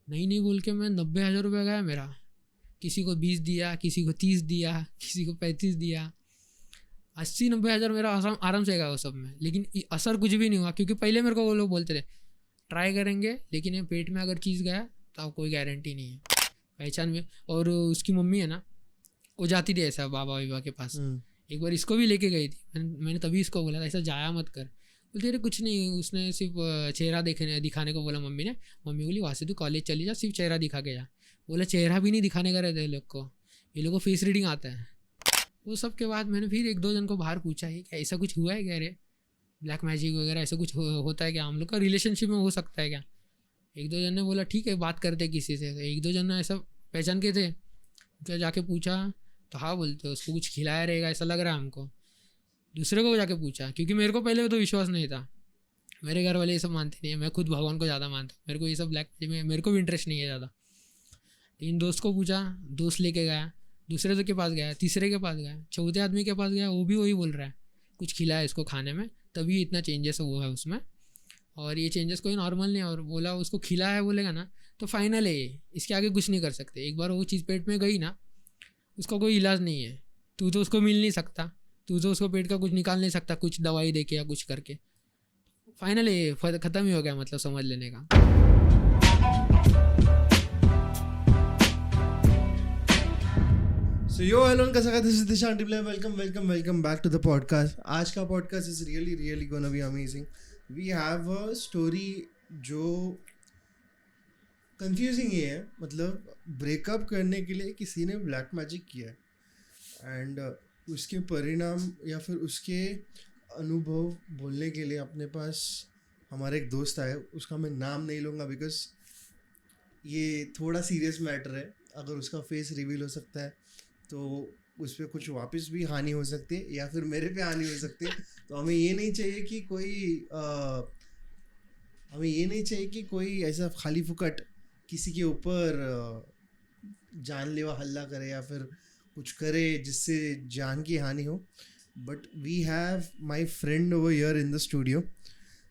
नहीं नहीं बोल के मैं 90,000 रुपये गया मेरा। किसी को 20 दिया, किसी को 30 दिया, किसी को 35 दिया, 80-90 हज़ार मेरा आराम से गया वो सब में। लेकिन असर कुछ भी नहीं हुआ, क्योंकि पहले मेरे को वो लोग बोलते थे ट्राई करेंगे, लेकिन ये पेट में अगर चीज़ गया तो कोई गारंटी नहीं है पहचान में। और उसकी मम्मी है ना, वो जाती थी ऐसा बाबा वाबा के पास। एक बार इसको भी लेके गई थी, मैंने तभी इसको बोला था ऐसा जाया मत कर। बोलते अरे कुछ नहीं, उसने सिर्फ चेहरा दिखाने को बोला मम्मी ने। मम्मी बोली वहाँ से तू कॉलेज चली जा, सिर्फ चेहरा दिखा के जा। बोला चेहरा भी नहीं दिखाने का रहता है लोग को, ये लोग को फेस रीडिंग आता है। वो सब के बाद मैंने फिर 1-2 जन को बाहर पूछा है क्या ऐसा कुछ हुआ है क्या रे, ब्लैक मैजिक वगैरह ऐसा कुछ होता है क्या, हम लोग का रिलेशनशिप में हो सकता है क्या। 1-2 जन ने बोला ठीक है बात करते किसी से। 1-2 जन ने ऐसा पहचान के थे, क्या जाके पूछा तो हाँ बोलते उसको कुछ खिलाया रहेगा ऐसा लग रहा है हमको। दूसरे को जाके पूछा, क्योंकि मेरे को पहले तो विश्वास नहीं था, मेरे घर वाले ये सब मानते नहीं है, मैं खुद भगवान को ज़्यादा मानता हूँ, मेरे को ये सब ब्लैक मैजिक में मेरे को भी इंटरेस्ट नहीं है ज़्यादा। लेकिन दोस्त को पूछा, दोस्त लेके गया, दूसरे के पास गया, तीसरे के पास गया, चौथे आदमी के पास गया, वो भी वही बोल रहा है कुछ खिलाया इसको खाने में, तभी इतना चेंजेस हुआ है उसमें। और ये चेंजेस कोई नॉर्मल नहीं है। और बोला उसको खिलाया है बोलेगा ना तो फाइनल है ये, इसके आगे कुछ नहीं कर सकते। एक बार वो चीज़ पेट में गई ना, उसका कोई इलाज नहीं है। तू तो उसको मिल नहीं सकता, तू तो उसको पेट का कुछ निकाल नहीं सकता कुछ दवाई दे के या कुछ करके। फाइनल ये ख़त्म ही हो गया, मतलब समझ लेने का। So yo hello kasaka, this is Dishan Dible. Welcome back to the podcast. आज का podcast is really gonna be amazing. We have a story जो confusing ही है, मतलब ब्रेकअप करने के लिए किसी ने ब्लैक मैजिक किया है एंड उसके परिणाम या फिर उसके अनुभव बोलने के लिए अपने पास हमारा एक दोस्त आया। उसका मैं नाम नहीं लूँगा बिकॉज ये थोड़ा सीरियस मैटर है। अगर उसका फेस रिवील हो सकता है तो उस पर कुछ वापस भी हानि हो सकती है या फिर मेरे पे हानि हो सकती है। तो हमें ये नहीं चाहिए कि कोई ऐसा खाली फुकट किसी के ऊपर जानलेवा हल्ला करे या फिर कुछ करे जिससे जान की हानि हो। But we have my friend over here in the studio.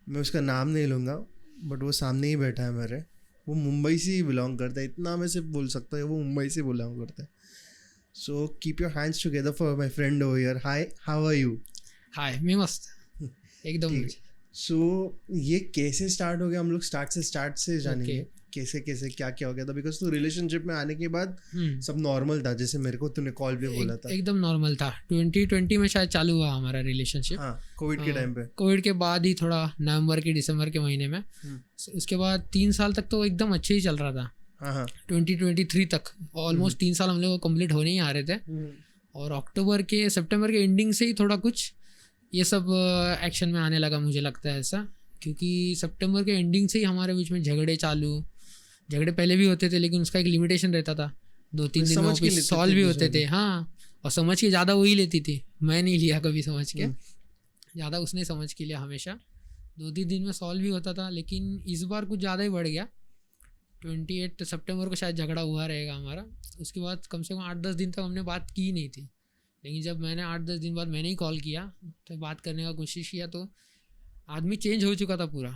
मैं उसका नाम नहीं लूँगा बट वो सामने ही बैठा है मेरे। वो मुंबई से ही बिलोंग करता है, इतना मैं सिर्फ बोल सकता है वो मुंबई से बिलोंग करता है। So keep your hands together for my friend over here. Hi, how are you? Hi, मैं मस्त एकदम। So ये कैसे स्टार्ट हो गया, हम लोग स्टार्ट से जानेंगे। कैसे क्या हो गया था, बिकॉज तो रिलेशनशिप में आने के बाद सब नॉर्मल था, जैसे मेरे को तूने कॉल पे बोला था एकदम नॉर्मल था। 2020 में शायद चालू हुआ हमारा रिलेशनशिप। हाँ, कोविड के टाइम पे। कोविड के बाद ही थोड़ा नवंबर के दिसंबर के महीने में। उसके बाद 3 साल तक तो एकदम अच्छे ही चल रहा था। हाँ 2023 तक ऑलमोस्ट 3 साल हम लोग को कंप्लीट होने ही आ रहे थे। और सितंबर के एंडिंग से ही थोड़ा कुछ ये सब एक्शन में आने लगा, मुझे लगता है ऐसा। क्योंकि सितंबर के एंडिंग से ही हमारे बीच में झगड़े पहले भी होते थे, लेकिन उसका एक लिमिटेशन रहता था। 2-3 दिन में सॉल्व भी होते थे। हाँ, और समझ के ज़्यादा वही लेती थी, मैं नहीं लिया कभी समझ के, ज़्यादा उसने समझ के लिया हमेशा। 2-3 दिन में सॉल्व भी होता था, लेकिन इस बार कुछ ज़्यादा ही बढ़ गया। 28 सितंबर को शायद झगड़ा हुआ रहेगा हमारा। उसके बाद कम से कम 8-10 दिन तक हमने बात की नहीं थी। लेकिन जब मैंने 8-10 दिन बाद मैंने ही कॉल किया तो बात करने का कोशिश किया, तो आदमी चेंज हो चुका था पूरा।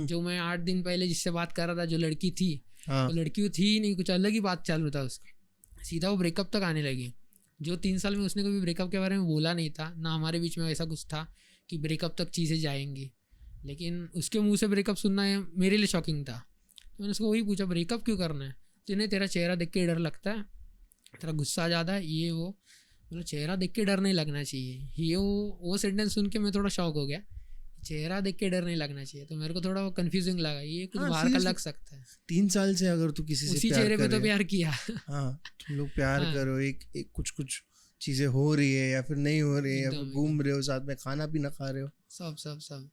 जो मैं 8 दिन पहले जिससे बात कर रहा था, जो लड़की थी, तो लड़की थी ही नहीं, कुछ अलग ही बात चालू था उसका। सीधा वो ब्रेकअप तक आने लगी। जो 3 साल में उसने कभी ब्रेकअप के बारे में बोला नहीं था, ना हमारे बीच में ऐसा कुछ था कि ब्रेकअप तक चीज़ें जाएंगी। लेकिन उसके मुँह से ब्रेकअप सुनना मेरे लिए शॉकिंग था। तो मैंने उसको वही पूछा ब्रेकअप क्यों करना है, जिन्हें तेरा चेहरा देख के डर लगता है, तेरा गुस्सा ज़्यादा है, ये वो। मतलब चेहरा देख के डर नहीं लगना चाहिए। ये वो सेंटेंस सुन के मैं थोड़ा शॉक हो गया। चेहरा देख के डर नहीं लगना चाहिए, तो मेरे को थोड़ा कंफ्यूजिंग लगा, ये कुछ बाहर का लग सकता है। 3 साल से अगर तू किसी से उसी चेहरे पे तो प्यार किया। हाँ, तुम लोग प्यार करो, एक कुछ चीज़ें हो रही है या फिर नहीं हो रही है, या फिर घूम रहे हो साथ में, खाना पीना खा रहे हो, सब।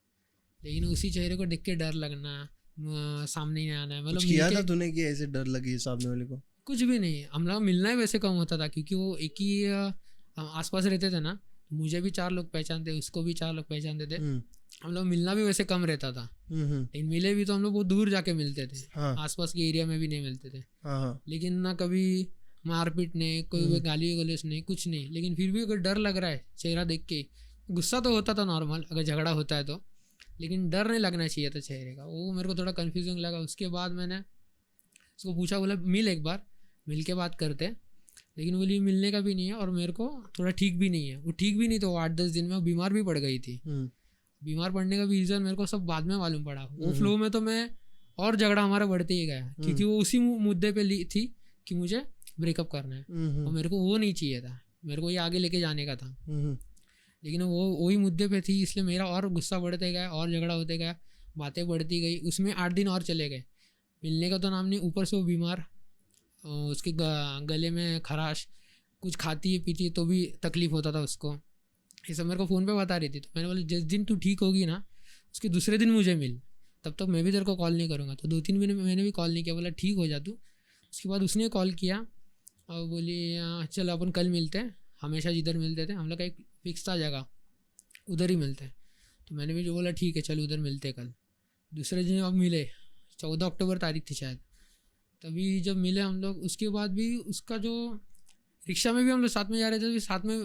लेकिन उसी चेहरे को देख के डर लगना, सामने नहीं आना है। मतलब किया था तूने कि ऐसे डर लगी सामने वाले को? कुछ भी नहीं, हम लोग मिलना ही वैसे कम होता था, क्योंकि वो एक ही आसपास रहते थे ना। मुझे भी 4 लोग पहचानते, उसको भी 4 लोग पहचानते थे। हम लोग मिलना भी वैसे कम रहता था। लेकिन मिले भी तो हम लोग बहुत दूर जाके मिलते थे। आसपास के एरिया में भी नहीं मिलते थे। लेकिन ना कभी मारपीट नहीं, कोई गाली गलौज नहीं, कुछ नहीं। लेकिन फिर भी अगर डर लग रहा है चेहरा देख के, गुस्सा तो होता था नॉर्मल अगर झगड़ा होता है तो, लेकिन डर नहीं लगना चाहिए था चेहरे का। वो मेरे को थोड़ा कन्फ्यूजिंग लगा। उसके बाद मैंने उसको पूछा, बोला मिल एक बार, मिल के बात करते हैं, लेकिन बोली मिलने का भी नहीं है और मेरे को थोड़ा ठीक भी नहीं है। वो ठीक भी नहीं तो 8-10 दिन में वो बीमार भी पड़ गई थी। बीमार पड़ने का भी रीज़न मेरे को सब बाद में मालूम पड़ा। वो फ्लो में तो मैं और झगड़ा हमारा बढ़ते ही गया, क्योंकि वो उसी मुद्दे पे ली थी कि मुझे ब्रेकअप करना है और मेरे को वो नहीं चाहिए था, मेरे को ये आगे लेके जाने का था। लेकिन वो वही मुद्दे पे थी, इसलिए मेरा और गुस्सा बढ़ते गया और झगड़ा होते गया, बातें बढ़ती गई। उसमें 8 दिन और चले गए, मिलने का तो नाम नहीं, ऊपर से वो बीमार, उसके गले में खराश, कुछ खाती है पीती है तो भी तकलीफ़ होता था उसको। ये सब मेरे को फ़ोन पे बता रही थी। तो मैंने बोला जिस दिन तू ठीक होगी ना उसके दूसरे दिन मुझे मिल, तब तक मैं भी तेरे को कॉल नहीं करूँगा। तो 2-3 दिन मैंने भी कॉल नहीं किया, बोला ठीक हो जा तू। उसके बाद उसने कॉल किया और बोली चलो अपन कल मिलते हैं, हमेशा जिधर मिलते थे हम लोग का एक फिक्स था जगह, उधर ही मिलते हैं। तो मैंने भी जो बोला ठीक है चलो उधर मिलते हैं कल। दूसरे दिन अब मिले, 14 अक्टूबर तारीख थी शायद, तभी जब मिले हम लोग। उसके बाद भी उसका जो रिक्शा में भी हम लोग साथ में जा रहे थे, तो साथ में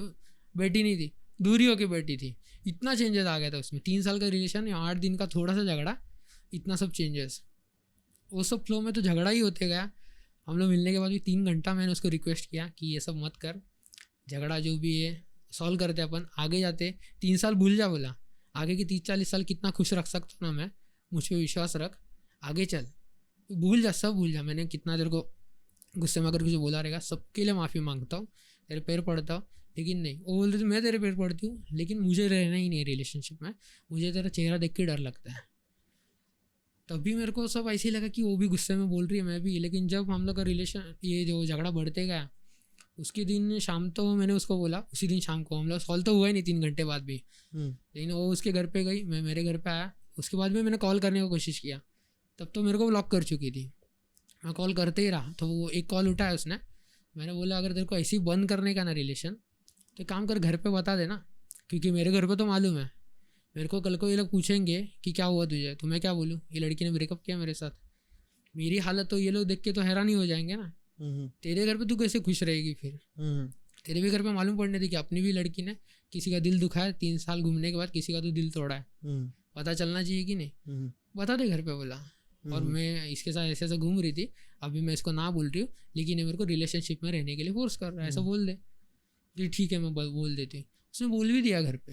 बैठी नहीं थी, दूरी होके बैठी थी। इतना चेंजेस आ गया था उसमें, 3 साल का रिलेशन या 8 दिन का थोड़ा सा झगड़ा, इतना सब चेंजेस। वो सब फ्लो में तो झगड़ा ही होते गया। हम लोग मिलने के बाद भी 3 घंटा मैंने उसको रिक्वेस्ट किया कि ये सब मत कर, झगड़ा जो भी है सॉल्व करते अपन, आगे जाते। 3 साल भूल जा, बोला आगे के 30-40 साल कितना खुश रख सकता हूँ ना मैं, मुझ पर विश्वास रख, आगे चल, भूल जा, सब भूल जा। मैंने कितना देर को गुस्से में अगर कुछ बोला रहेगा सबके लिए माफ़ी मांगता हूँ, तेरे पैर पड़ता हूँ, लेकिन नहीं। वो बोलते थे मैं तेरे पैर पड़ती हूँ लेकिन मुझे रहना ही नहीं रिलेशनशिप में, मुझे तेरा चेहरा देख के डर लगता है। तभी मेरे को सब ऐसे ही लगा कि वो भी गुस्से में बोल रही है, मैं भी। लेकिन जब हम लोग का रिलेशन ये जो झगड़ा बढ़ते गया, उसके दिन शाम तो मैंने उसको बोला, उसी दिन शाम को हम लोग सॉल्व तो हुआ ही नहीं 3 घंटे बाद भी, लेकिन वो उसके घर पे गई, मैं मेरे घर पे आया। उसके बाद भी मैंने कॉल करने की कोशिश किया, तब तो मेरे को ब्लॉक कर चुकी थी। मैं कॉल करते ही रहा, तो वो एक कॉल उठाया उसने। मैंने बोला अगर तेरे को ऐसे ही बंद करने का ना रिलेशन, तो काम कर घर पे बता देना, क्योंकि मेरे घर पे तो मालूम है। मेरे को कल को ये लोग पूछेंगे कि क्या हुआ तुझे, तो मैं क्या बोलूँ, ये लड़की ने ब्रेकअप किया मेरे साथ। मेरी हालत तो ये लोग देख के तो हैरान ही हो जाएंगे ना। तेरे घर पे तू कैसे खुश रहेगी फिर? तेरे भी घर पे मालूम पड़ने थी कि अपनी भी लड़की ने किसी का दिल दुखाया, 3 साल घूमने के बाद किसी का तो दिल तोड़ा है, पता चलना चाहिए कि नहीं? बता दे घर पे, बोला। और मैं इसके साथ ऐसे ऐसे घूम रही थी, अभी मैं इसको ना बोल रही हूँ, लेकिन ये मेरे को रिलेशनशिप में रहने के लिए फोर्स कर रहा है, ऐसा बोल दे। जी ठीक है, मैं बोल देती हूँ। उसने बोल भी दिया घर पे।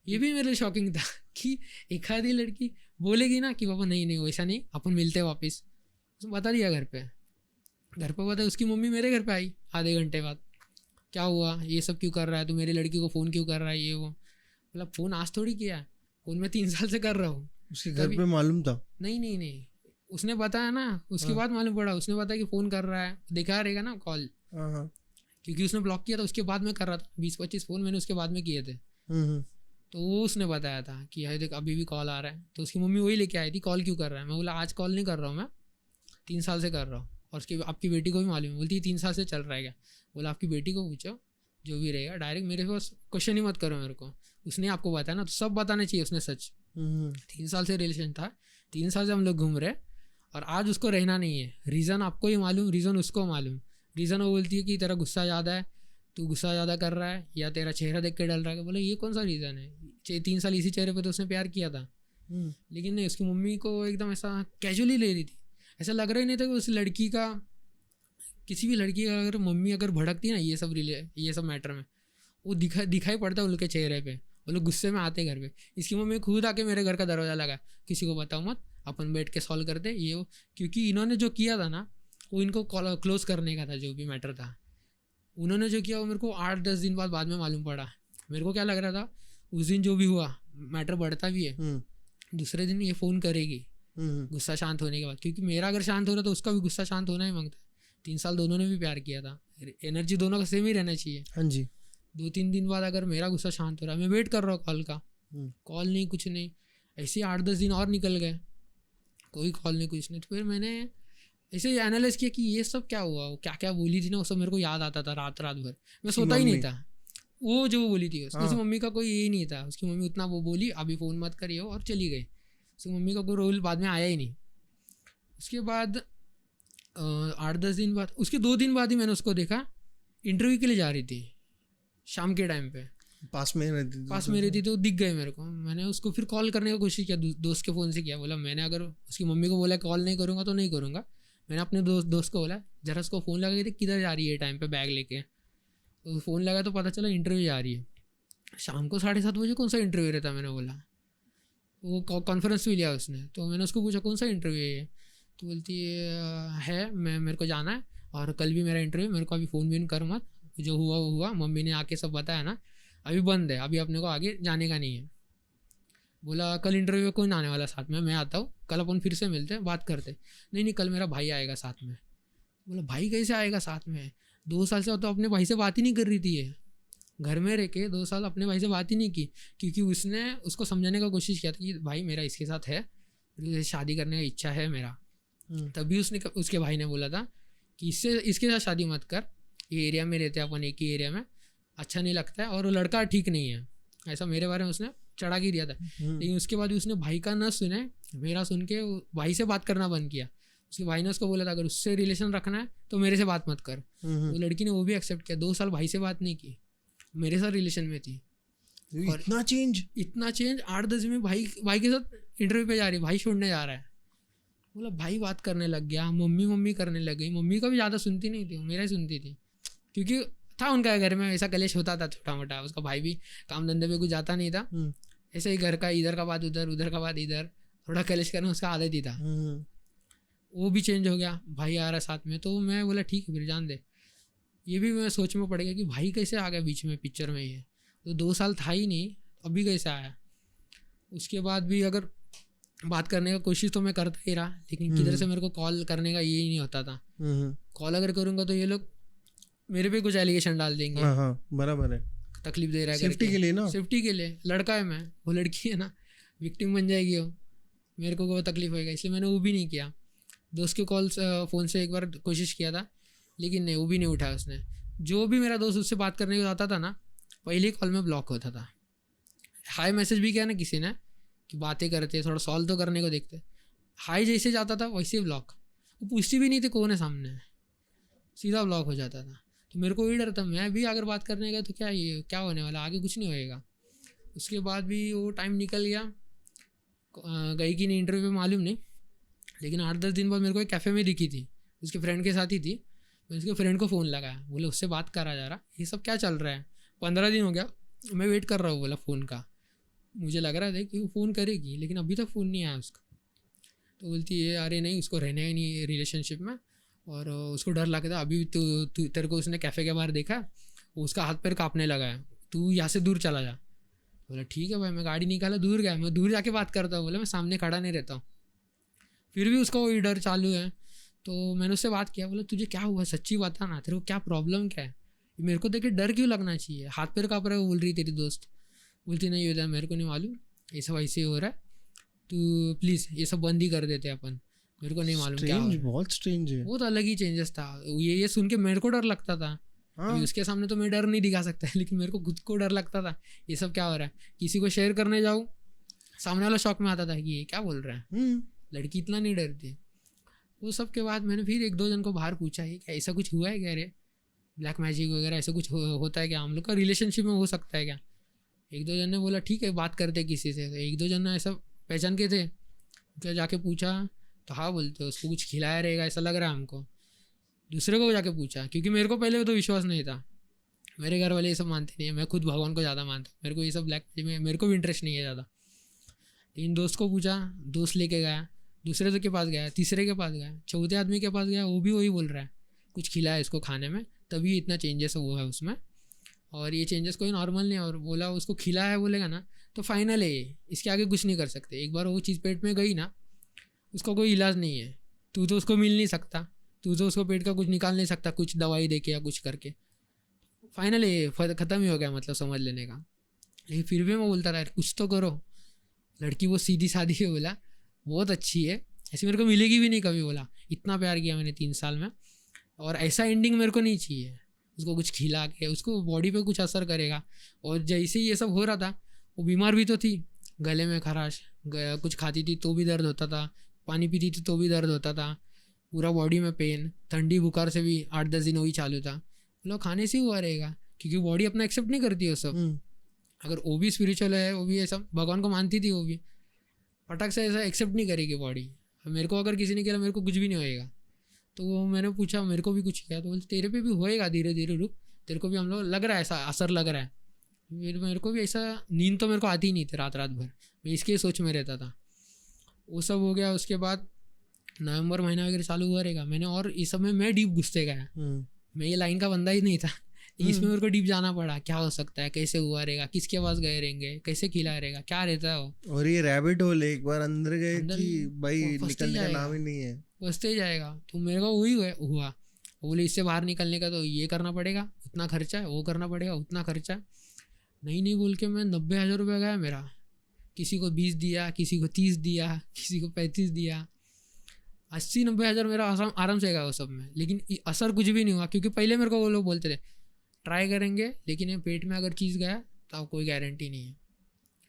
ये भी मेरे लिए शॉकिंग था कि एक आधी लड़की बोलेगी ना कि पापा नहीं नहीं वैसा नहीं, अपन मिलते वापस। उसने बता दिया घर पे। घर पे बता, उसकी मम्मी मेरे घर पे आई आधे घंटे बाद, क्या हुआ, ये सब क्यों कर रहा है तू, मेरी लड़की को फ़ोन क्यों कर रहा है, ये वो। मतलब फ़ोन आज थोड़ी किया है, फ़ोन मैं 3 साल से कर रहा हूँ। उसके घर पे मालूम था? नहीं, उसने बताया ना, उसके बाद मालूम पड़ा। उसने बताया कि फ़ोन कर रहा है, दिखा रहेगा ना कॉल, क्योंकि उसने ब्लॉक किया था। उसके बाद में कर रहा था, 20-25 फ़ोन मैंने उसके बाद में किए थे। तो वो उसने बताया था कि यार देख अभी भी कॉल आ रहा है। तो उसकी मम्मी वही लेके आई थी, कॉल क्यों कर रहा है। मैं बोला आज कॉल नहीं कर रहा हूँ, मैं 3 साल से कर रहा हूँ, और उसकी आपकी बेटी को भी मालूम है। बोलती है 3 साल से चल रहा है क्या? बोला आपकी बेटी को पूछो, जो भी रहेगा। डायरेक्ट मेरे पास क्वेश्चन ही मत करो मेरे को, उसने आपको बताया ना तो सब बताना चाहिए उसने सच। 3 साल से रिलेशन था, 3 साल से हम लोग घूम रहे, और आज उसको रहना नहीं है। रीज़न आपको ही मालूम, रीज़न उसको मालूम। रीज़न वो बोलती है कि तेरा गुस्सा ज़्यादा है, तू गुस्सा ज़्यादा कर रहा है, या तेरा चेहरा देख के डर रहा है। बोले ये कौन सा रीज़न है? 3 साल इसी चेहरे पे तो उसने प्यार किया था। लेकिन नहीं, उसकी मम्मी को एकदम ऐसा कैजुअली ले रही थी। ऐसा लग रहा ही नहीं था कि उस लड़की का, किसी भी लड़की का अगर मम्मी अगर भड़कती ना ये सब मैटर में, वो दिखाई पड़ता है उनके चेहरे पे। वो लोग गुस्से में आते घर पे। इसकी मम्मी खुद आके मेरे घर का दरवाज़ा लगा, किसी को बताओ मत, अपन बैठ के सॉल्व करते ये वो। क्योंकि इन्होंने जो किया था ना, वो इनको क्लोज करने का था, जो भी मैटर था। उन्होंने जो किया वो मेरे को 8-10 दिन बाद में मालूम पड़ा। मेरे को क्या लग रहा था, उस दिन जो भी हुआ मैटर बढ़ता भी है, दूसरे दिन ये फ़ोन करेगी गुस्सा शांत होने के बाद। क्योंकि मेरा अगर शांत हो रहा तो उसका भी गुस्सा शांत होना ही मांगता है। 3 साल दोनों ने भी प्यार किया था, एनर्जी दोनों का सेम ही रहना चाहिए। हाँ जी। 2-3 दिन बाद अगर मेरा गुस्सा शांत हो रहा है, मैं वेट कर रहा हूँ कॉल का, कॉल नहीं, कुछ नहीं। ऐसे ही 8-10 दिन और निकल गए, कोई कॉल नहीं, कुछ नहीं। तो फिर मैंने ऐसे ही एनालाइज किया कि ये सब क्या हुआ, वो क्या क्या बोली थी ना, वो सब मेरे को याद आता था रात भर। मैं सोता ही नहीं था। वो जो बोली थी उसकी मम्मी का कोई यही नहीं था। उसकी मम्मी उतना वो बोली अभी फ़ोन मत करिए और चली गई। उसकी मम्मी का कोई रोल बाद में आया ही नहीं। उसके बाद 8-10 दिन बाद, उसके 2 दिन बाद ही मैंने उसको देखा, इंटरव्यू के लिए जा रही थी शाम के टाइम पे। पास में रहती थी तो दिख गए मेरे को। मैंने उसको फिर कॉल करने की कोशिश किया, दोस्त के फ़ोन से किया। बोला मैंने अगर उसकी मम्मी को बोला कॉल नहीं करूँगा तो नहीं करूँगा, मैंने अपने दोस्त को बोला जरा उसको फ़ोन लगा के देख किधर जा रही है टाइम पे बैग लेके। तो फ़ोन लगा तो पता चला इंटरव्यू जा रही है। शाम को 7:30 बजे कौन सा इंटरव्यू रहता, मैंने बोला। वो कॉन्फ्रेंस भी लिया उसने, तो मैंने उसको पूछा कौन सा इंटरव्यू है ये, तो बोलती है मेरे को जाना है और कल भी मेरा इंटरव्यू, मेरे को अभी फ़ोन भी कर मत, जो हुआ वो हुआ, मम्मी ने आके सब बताया ना, अभी बंद है, अभी अपने को आगे जाने का नहीं है। बोला कल इंटरव्यू कौन आने वाला साथ में, मैं आता हूँ, कल अपन फिर से मिलते हैं बात करते। नहीं कल मेरा भाई आएगा साथ में। बोला भाई कैसे आएगा साथ में, 2 साल से तो अपने भाई से बात ही नहीं कर रही थी ये, घर में रह के 2 साल अपने भाई से बात ही नहीं की, क्योंकि उसने उसको समझाने का कोशिश किया था कि भाई मेरा इसके साथ है, शादी करने का इच्छा है मेरा। तभी उसके भाई ने बोला था कि इसके साथ शादी मत कर, ये एरिया में रहते हैं अपन एक ही एरिया में, अच्छा नहीं लगता है और वो लड़का ठीक नहीं है, ऐसा मेरे बारे में उसने चढ़ा के दिया था। लेकिन उसके बाद उसने भाई का न सुने, मेरा सुन के भाई से बात करना बंद किया। उसके भाई ने उसको बोला था अगर उससे रिलेशन रखना है तो मेरे से बात मत कर। वो लड़की ने वो भी एक्सेप्ट किया, 2 साल भाई से बात नहीं की, मेरे साथ रिलेशन में थी। और इतना चेंज 8-10 में भाई के साथ इंटरव्यू पे जा रही, भाई छोड़ने जा रहा है। बोला भाई बात करने लग गया, मम्मी करने लग गई। मम्मी का भी ज़्यादा सुनती नहीं थी, वो मेरा ही सुनती थी, क्योंकि था उनका घर में ऐसा कलेश होता था छोटा मोटा। उसका भाई भी काम धंधे पे कुछ जाता नहीं था, ऐसे ही घर का इधर का बात उधर, उधर का बात इधर, थोड़ा कलेश करना उसका आदत ही था। वो भी चेंज हो गया, भाई आ रहा साथ में, तो मैं बोला ठीक है फिर जान दे। ये भी मैं सोच में पड़ गया कि भाई कैसे आ गया बीच में पिक्चर में, ये तो 2 साल था ही नहीं, अभी कैसे आया। उसके बाद भी अगर बात करने का कोशिश तो मैं करता ही रहा, लेकिन किधर से मेरे को कॉल करने का ये ही नहीं होता था। कॉल अगर करूँगा तो ये लोग मेरे पे कुछ एलिगेशन डाल देंगे। बराबर है, तकलीफ दे रहा है सेफ्टी के लिए ना, सेफ्टी के लिए। लड़का है मैं, वो लड़की है ना, विक्टिम बन जाएगी वो, मेरे को वो तकलीफ होएगा, इसलिए मैंने वो भी नहीं किया। दोस्त के कॉल फ़ोन से एक बार कोशिश किया था, लेकिन नहीं, वो भी नहीं उठाया उसने। जो भी मेरा दोस्त उससे बात करने को आता था ना, पहली कॉल में ब्लॉक होता था। हाई मैसेज भी किया ना किसी ने कि बातें करते, थोड़ा सॉल्व तो करने को देखते, हाई जैसे जाता था वैसे ब्लॉक। वो पूछती भी नहीं थी कौन है सामने, सीधा ब्लॉक हो जाता था। तो मेरे को वही डर था, मैं भी अगर बात करने गया तो क्या होने वाला, आगे कुछ नहीं होएगा। उसके बाद भी वो टाइम निकल गया, गई कि नहीं इंटरव्यू पे मालूम नहीं, लेकिन 8-10 दिन बाद मेरे को एक कैफ़े में दिखी थी, उसके फ्रेंड के साथ ही थी। मैं उसके फ्रेंड को फ़ोन लगाया, बोले उससे बात करा जा रहा, ये सब क्या चल रहा है, 15 दिन हो गया मैं वेट कर रहा हूँ, बोला फ़ोन का। मुझे लग रहा था कि वो फ़ोन करेगी, लेकिन अभी तक फ़ोन नहीं आया उसका। तो बोलती है अरे नहीं, उसको रहना ही नहीं रिलेशनशिप में, और उसको डर लगता है। अभी तू तेरे को उसने कैफ़े के बाहर देखा, उसका हाथ पैर काँपने लगा है, तू यहाँ से दूर चला जा। बोला ठीक है भाई, मैं गाड़ी निकाला, दूर गया, मैं दूर जाके बात करता हूँ, बोला मैं सामने खड़ा नहीं रहता हूँ। फिर भी उसका वही डर चालू है। तो मैंने उससे बात किया, बोला तुझे क्या हुआ, सच्ची बता ना, तेरे को क्या प्रॉब्लम क्या है, मेरे को देख के डर क्यों लगना चाहिए, हाथ पैर काँप रहा है, बोल रही तेरी दोस्त। बोलती नहीं होता, मेरे को नहीं मालूम, ये सब ऐसे हो रहा है, तू प्लीज़ ये सब बंद ही कर देते अपन, मेरे को नहीं मालूम क्या हो। बहुत स्ट्रेंज है, बहुत अलग ही चेंजेस था। ये सुन के मेरे को डर लगता था। उसके सामने तो मैं डर नहीं दिखा सकता, लेकिन मेरे को खुद को डर लगता था, ये सब क्या हो रहा है। किसी को शेयर करने जाऊँ, सामने वाला शौक में आता था कि ये क्या बोल रहा है, लड़की इतना नहीं डरती। वो सब के बाद मैंने फिर 1-2 जन को बाहर पूछा है क्या ऐसा कुछ हुआ है क्या रे, ब्लैक मैजिक वगैरह ऐसा कुछ होता है क्या, हम लोग का रिलेशनशिप में हो सकता है क्या। 1-2 जन ने बोला ठीक है बात करते किसी से। 1-2 जन ने ऐसा पहचान के थे, क्या जाके पूछा तो हाँ बोलते उसको कुछ खिलाया रहेगा ऐसा लग रहा है हमको। दूसरे को जाके पूछा, क्योंकि मेरे को पहले तो विश्वास नहीं था, मेरे घर वाले ये सब मानते नहीं है, मैं खुद भगवान को ज़्यादा मानता हूँ, मेरे को ये सब ब्लैक मैजिक में मेरे को भी इंटरेस्ट नहीं है ज़्यादा। लेकिन दोस्त को पूछा, दोस्त लेके गया, दूसरे के पास गया, तीसरे के पास गया, चौथे आदमी के पास गया, वो भी वही बोल रहा है कुछ खिलाया इसको खाने में, तभी इतना चेंजेस हुआ है उसमें, और ये चेंजेस कोई नॉर्मल नहीं है। और बोला उसको खिलाया है बोलेगा ना तो फाइनल है ये, इसके आगे कुछ नहीं कर सकते। एक बार वो चीज़ पेट में गई ना, उसका कोई इलाज नहीं है, तू तो उसको मिल नहीं सकता, तू तो उसको पेट का कुछ निकाल नहीं सकता कुछ दवाई दे के या कुछ करके, फाइनल ये ख़त्म ही हो गया, मतलब समझ लेने का। लेकिन फिर भी मैं बोलता रहा कुछ तो करो, लड़की वो सीधी सादी है, बोला बहुत अच्छी है, ऐसी मेरे को मिलेगी भी नहीं कभी, बोला इतना प्यार किया मैंने 3 साल में, और ऐसा एंडिंग मेरे को नहीं चाहिए, उसको कुछ खिला के उसको बॉडी पे कुछ असर करेगा। और जैसे ही ये सब हो रहा था, वो बीमार भी तो थी, गले में खराश, कुछ खाती थी तो भी दर्द होता था, पानी पीती थी तो भी दर्द होता था, पूरा बॉडी में पेन, ठंडी बुखार से भी 8-10 दिन वही चालू था। मतलब खाने से ही हुआ रहेगा, क्योंकि बॉडी अपना एक्सेप्ट नहीं करती है वो सब। अगर वो भी स्पिरिचुअल है, वो भी ऐसा भगवान को मानती थी, वो भी फटक से ऐसा एक्सेप्ट नहीं करेगी बॉडी। मेरे को अगर किसी ने किया मेरे को कुछ भी नहीं होएगा, तो वो मैंने पूछा मेरे को भी कुछ किया, तो बोलते तेरे पे भी होएगा धीरे धीरे, रुक, तेरे को भी हम लोग लग रहा है ऐसा असर लग रहा है। मेरे को भी ऐसा, नींद तो मेरे को आती ही नहीं थी रात रात भर, मैं इसके सोच में रहता था। वो सब हो गया। उसके बाद नवंबर महीना वगैरह चालू हुआ रहेगा, मैंने और इस समय मैं डीप घुसते गया। मैं ये लाइन का बंदा ही नहीं था, इसमें मेरे को डीप जाना पड़ा, क्या हो सकता है, कैसे हुआ रहेगा, किसके पास गए रहेंगे, कैसे खिला रहेगा, क्या रहता है वो। और ये रैबिट होल एक बार अंदर गए अंदर कि भाई वो फंसते निकलने का जाएगा। नाम ही नहीं है। बसते ही जाएगा। तो मेरे को वही हुआ। वो बोले इससे बाहर निकलने का तो ये करना पड़ेगा, उतना खर्चा है, वो करना पड़ेगा, उतना खर्चा है। नहीं बोल के मैं 90,000 रुपये गया मेरा। किसी को 20 दिया, किसी को 30 दिया, किसी को 35 दिया, 80-90 हज़ार मेरा आराम से गया वो सब में। लेकिन असर कुछ भी नहीं हुआ, क्योंकि पहले मेरे को वो लोग बोलते थे ट्राई करेंगे, लेकिन ये पेट में अगर चीज़ गया तो कोई गारंटी नहीं है।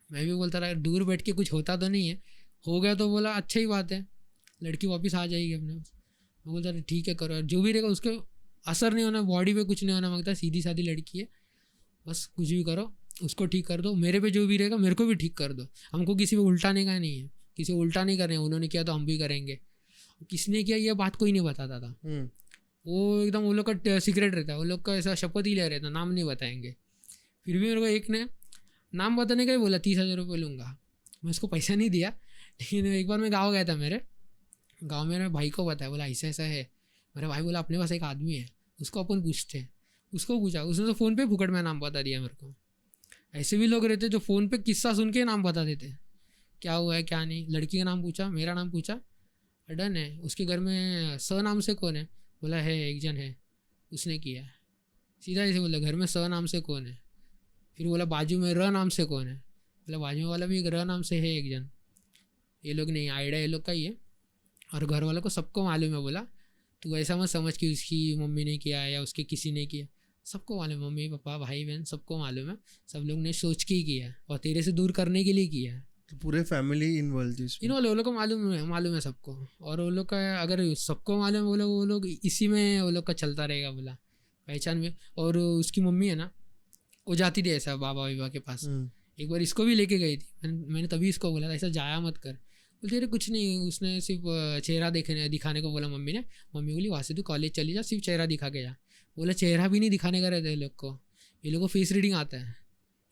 मैं भी बोलता रहा दूर बैठ के कुछ होता तो नहीं है, हो गया तो बोला अच्छा ही बात है, लड़की वापस आ जाएगी अपने। मैं बोलता रहा ठीक है करो, जो भी रहेगा उसके असर नहीं होना, बॉडी पे कुछ नहीं होना मांगता, सीधी सादी लड़की है, बस कुछ भी करो, उसको ठीक कर दो, मेरे पे जो भी रहेगा मेरे को भी ठीक कर दो। हमको किसी पे उल्टाने का नहीं है, किसी को उल्टा नहीं कर रहे हैं, उन्होंने किया तो हम भी करेंगे। किसने किया ये बात कोई नहीं बताता था। वो एकदम वो लोग का सीक्रेट रहता है, वो लोग का ऐसा शपथ ही ले रहता, नाम नहीं बताएंगे। फिर भी मेरे को एक ने नाम बताने का ही बोला 30,000 रुपये लूँगा। मैं उसको पैसा नहीं दिया, लेकिन एक बार मैं गाँव गया था, मेरे गाँव में मेरे भाई को बताया, बोला ऐसा ऐसा है। मेरा भाई बोला अपने पास एक आदमी है, उसको अपन पूछते। उसको पूछा, उसने तो फ़ोन पे फुकट में नाम बता दिया मेरे को। ऐसे भी लोग रहते जो फ़ोन पे किस्सा सुन के नाम बता देते, क्या हुआ है क्या नहीं। लड़की का नाम पूछा, मेरा नाम पूछा, डन है। उसके घर में स नाम से कौन है, बोला है एक जन है, उसने किया है। सीधा ऐसे बोला घर में स नाम से कौन है। फिर बोला बाजू में र नाम से कौन है, बोला बाजू में वाला भी एक र नाम से है एक जन। ये लोग नहीं, आइडिया ये लोग का ही है, और घर वालों को सबको मालूम है। बोला तू ऐसा मत समझ कि उसकी मम्मी ने किया या उसके किसी ने किया, सबको मालूम है, मम्मी पापा भाई बहन सबको मालूम है, सब लोग ने सोच के ही किया है और तेरे से दूर करने के लिए किया है। तो पूरे फैमिली इन्वॉल्व थी इसमें। वो लोग को मालूम है सबको। और वो लोग का अगर सबको मालूम है, वो लोग इसी में वो लोग का चलता रहेगा, बोला पहचान में। और उसकी मम्मी है ना, वो जाती थी ऐसा बाबा विवाह के पास। एक बार इसको भी लेके गई थी, मैंने तभी इसको बोला था ऐसा जाया मत कर। बोलते अरे कुछ नहीं, उसने सिर्फ चेहरा दिखाने को बोला मम्मी ने। मम्मी बोली वहाँ से तू कॉलेज चली जा, सिर्फ चेहरा दिखा के जा। बोला चेहरा भी नहीं दिखाने का रहता है ये लोग को, ये लोग को फेस रीडिंग आता है,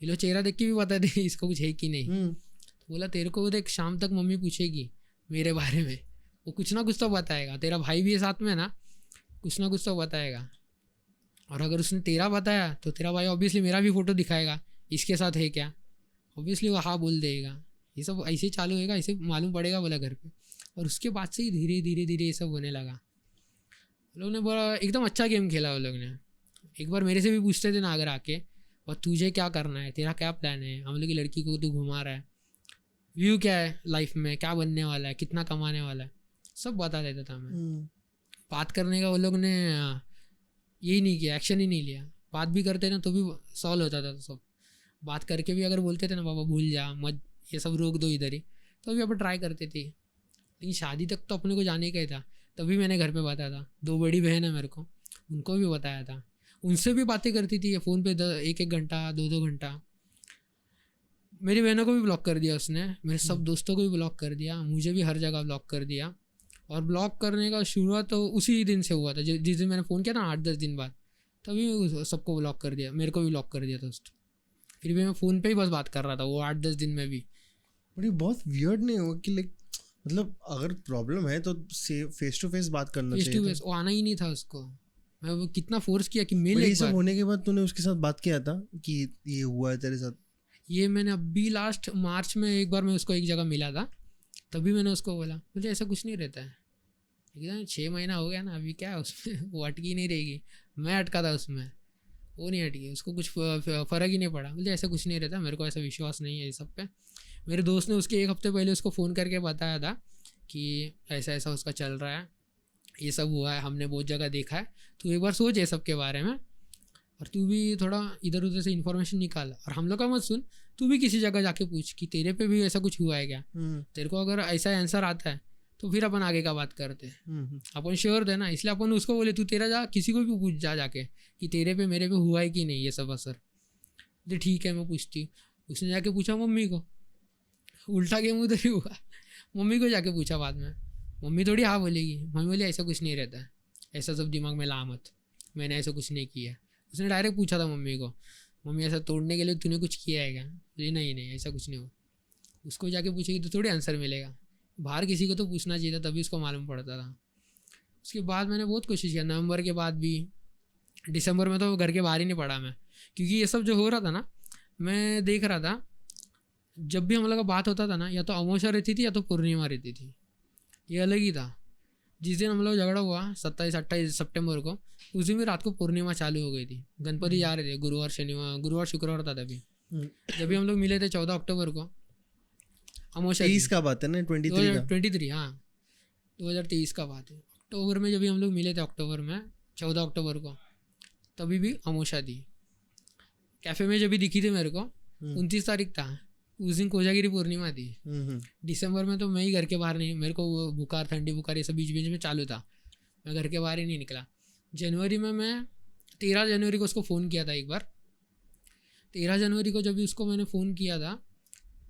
ये लोग चेहरा देख के भी बता दे इसको कुछ है कि नहीं। बोला तेरे को देख शाम तक मम्मी पूछेगी मेरे बारे में, वो कुछ ना कुछ तो बताएगा, तेरा भाई भी है साथ में ना, कुछ ना कुछ तो बताएगा। और अगर उसने तेरा बताया तो तेरा भाई ऑब्वियसली मेरा भी फ़ोटो दिखाएगा, इसके साथ है क्या, ऑब्वियसली वो हाँ बोल देगा। ये सब ऐसे ही चालू होएगा, ऐसे मालूम पड़ेगा बोला घर पे। और उसके बाद से ही धीरे धीरे धीरे ये सब होने लगा। लोग ने बड़ा एकदम अच्छा गेम खेला वो लोग ने। एक बार मेरे से भी पूछते थे ना अगर आके, और तुझे क्या करना है, तेरा क्या प्लान है, हम लोग की लड़की को तू घुमा रहा है, व्यू क्या है लाइफ में, क्या बनने वाला है, कितना कमाने वाला है, सब बता देता था मैं। बात करने का वो लोग ने यही नहीं किया, एक्शन ही नहीं लिया। बात भी करते ना तो भी सॉल्व होता था सब। बात करके भी अगर बोलते थे ना बाबा भूल जा मत, ये सब रोक दो इधर ही, तो भी अपन ट्राई करते थे। लेकिन शादी तक तो अपने को जाने का ही था। तभी मैंने घर पे बताया था, 2 बड़ी बहन है मेरे को, उनको भी बताया था। उनसे भी बातें करती थी फ़ोन पे 1-1 घंटा 2-2 घंटा। मेरी बहनों को भी ब्लॉक कर दिया उसने, मेरे सब दोस्तों को भी ब्लॉक कर दिया, मुझे भी हर जगह ब्लॉक कर दिया। और ब्लॉक करने का शुरुआत तो उसी दिन से हुआ था, जिस दिन मैंने फ़ोन किया ना 8-10 दिन बाद, तभी सबको ब्लॉक कर दिया, मेरे को भी ब्लॉक कर दिया दोस्त। फिर भी मैं फ़ोन पे ही बस बात कर रहा था वो 8-10 दिन में भी। बट ये बहुत वियर्ड नहीं हुआ कि लाइक मतलब अगर प्रॉब्लम है तो फेस टू फेस बात करना चाहिए। फेस टू फेस वो आना ही नहीं था उसको, मैं वो कितना फोर्स किया कि मिल ये एक सब बार। होने के बाद तूने उसके साथ बात किया था कि ये हुआ है तेरे साथ? ये मैंने अभी लास्ट मार्च में एक बार मैं उसको एक जगह मिला था, तभी मैंने उसको बोला मुझे ऐसा कुछ नहीं रहता है। एकदम 6 महीना हो गया ना, अभी क्या है उसमें वो अटकी नहीं रहेगी, मैं अटका था उसमें, वो नहीं अटकी, उसको कुछ फ़र्क ही नहीं पड़ा। मुझे ऐसा कुछ नहीं रहता, मेरे को ऐसा विश्वास नहीं है ये सब पे। मेरे दोस्त ने उसके 1 हफ्ते पहले उसको फ़ोन करके बताया था कि ऐसा ऐसा उसका चल रहा है, ये सब हुआ है, हमने बहुत जगह देखा है, तू एक बार सोच ये सब के बारे में, और तू भी थोड़ा इधर उधर से इन्फॉर्मेशन निकाल, और हम लोग का मत सुन, तू भी किसी जगह जाके पूछ कि तेरे पे भी ऐसा कुछ हुआ है क्या। तेरे को अगर ऐसा आंसर आता है तो फिर अपन आगे का बात करते हैं। अपन श्योर थे ना, इसलिए अपन उसको बोले तू तेरा जा किसी को भी पूछ जा जाके कि तेरे पे मेरे पे हुआ है कि नहीं ये सब असर। तो ठीक है मैं पूछती हूँ। उसने जाके पूछा मम्मी को, उल्टा गेम उधर ही हुआ, मम्मी को जाके पूछा बाद में, मम्मी थोड़ी हाँ बोलेगी, मम्मी बोली ऐसा कुछ नहीं रहता है। ऐसा सब दिमाग में ला मत, मैंने ऐसा कुछ नहीं किया। उसने डायरेक्ट पूछा था मम्मी को, मम्मी ऐसा तोड़ने के लिए तूने कुछ किया है क्या? बोली नहीं नहीं ऐसा कुछ नहीं हुआ। उसको जाके पूछेगी तो थोड़ी आंसर मिलेगा, बाहर किसी को तो पूछना चाहिए था, तभी उसको मालूम पड़ता था। उसके बाद मैंने बहुत कोशिश किया, नवंबर के बाद भी। दिसंबर में तो घर के बाहर ही नहीं पड़ा मैं, क्योंकि ये सब जो हो रहा था ना, मैं देख रहा था जब भी हम लोग का बात होता था ना, या तो अमावस्या रहती थी या तो पूर्णिमा रहती थी, ये अलग ही था। जिस दिन हम लोग झगड़ा हुआ 27-28 सितंबर को, उस दिन भी रात को पूर्णिमा चालू हो गई थी। गणपति जा रहे थे, गुरुवार शुक्रवार था तभी। जब भी हम लोग मिले थे 14 अक्टूबर को, अमावस्या 23 का बात है ना, 23 का। 23 हाँ 2023 का बात है। अक्टूबर में जब भी हम लोग मिले थे, अक्टूबर में 14 अक्टूबर को, तभी भी अमावस्या थी। कैफ़े में जब भी दिखी थी मेरे को 29 तारीख था, उस दिन कोजागिरी पूर्णिमा थी। दिसंबर में तो मैं ही घर के बाहर नहीं, मेरे को वो बुखार, ठंडी बुखार ये सब बीच बीच में चालू था, मैं घर के बाहर ही नहीं निकला। जनवरी में मैं 13 जनवरी को उसको फ़ोन किया था एक बार। 13 जनवरी को जब भी उसको मैंने फ़ोन किया था,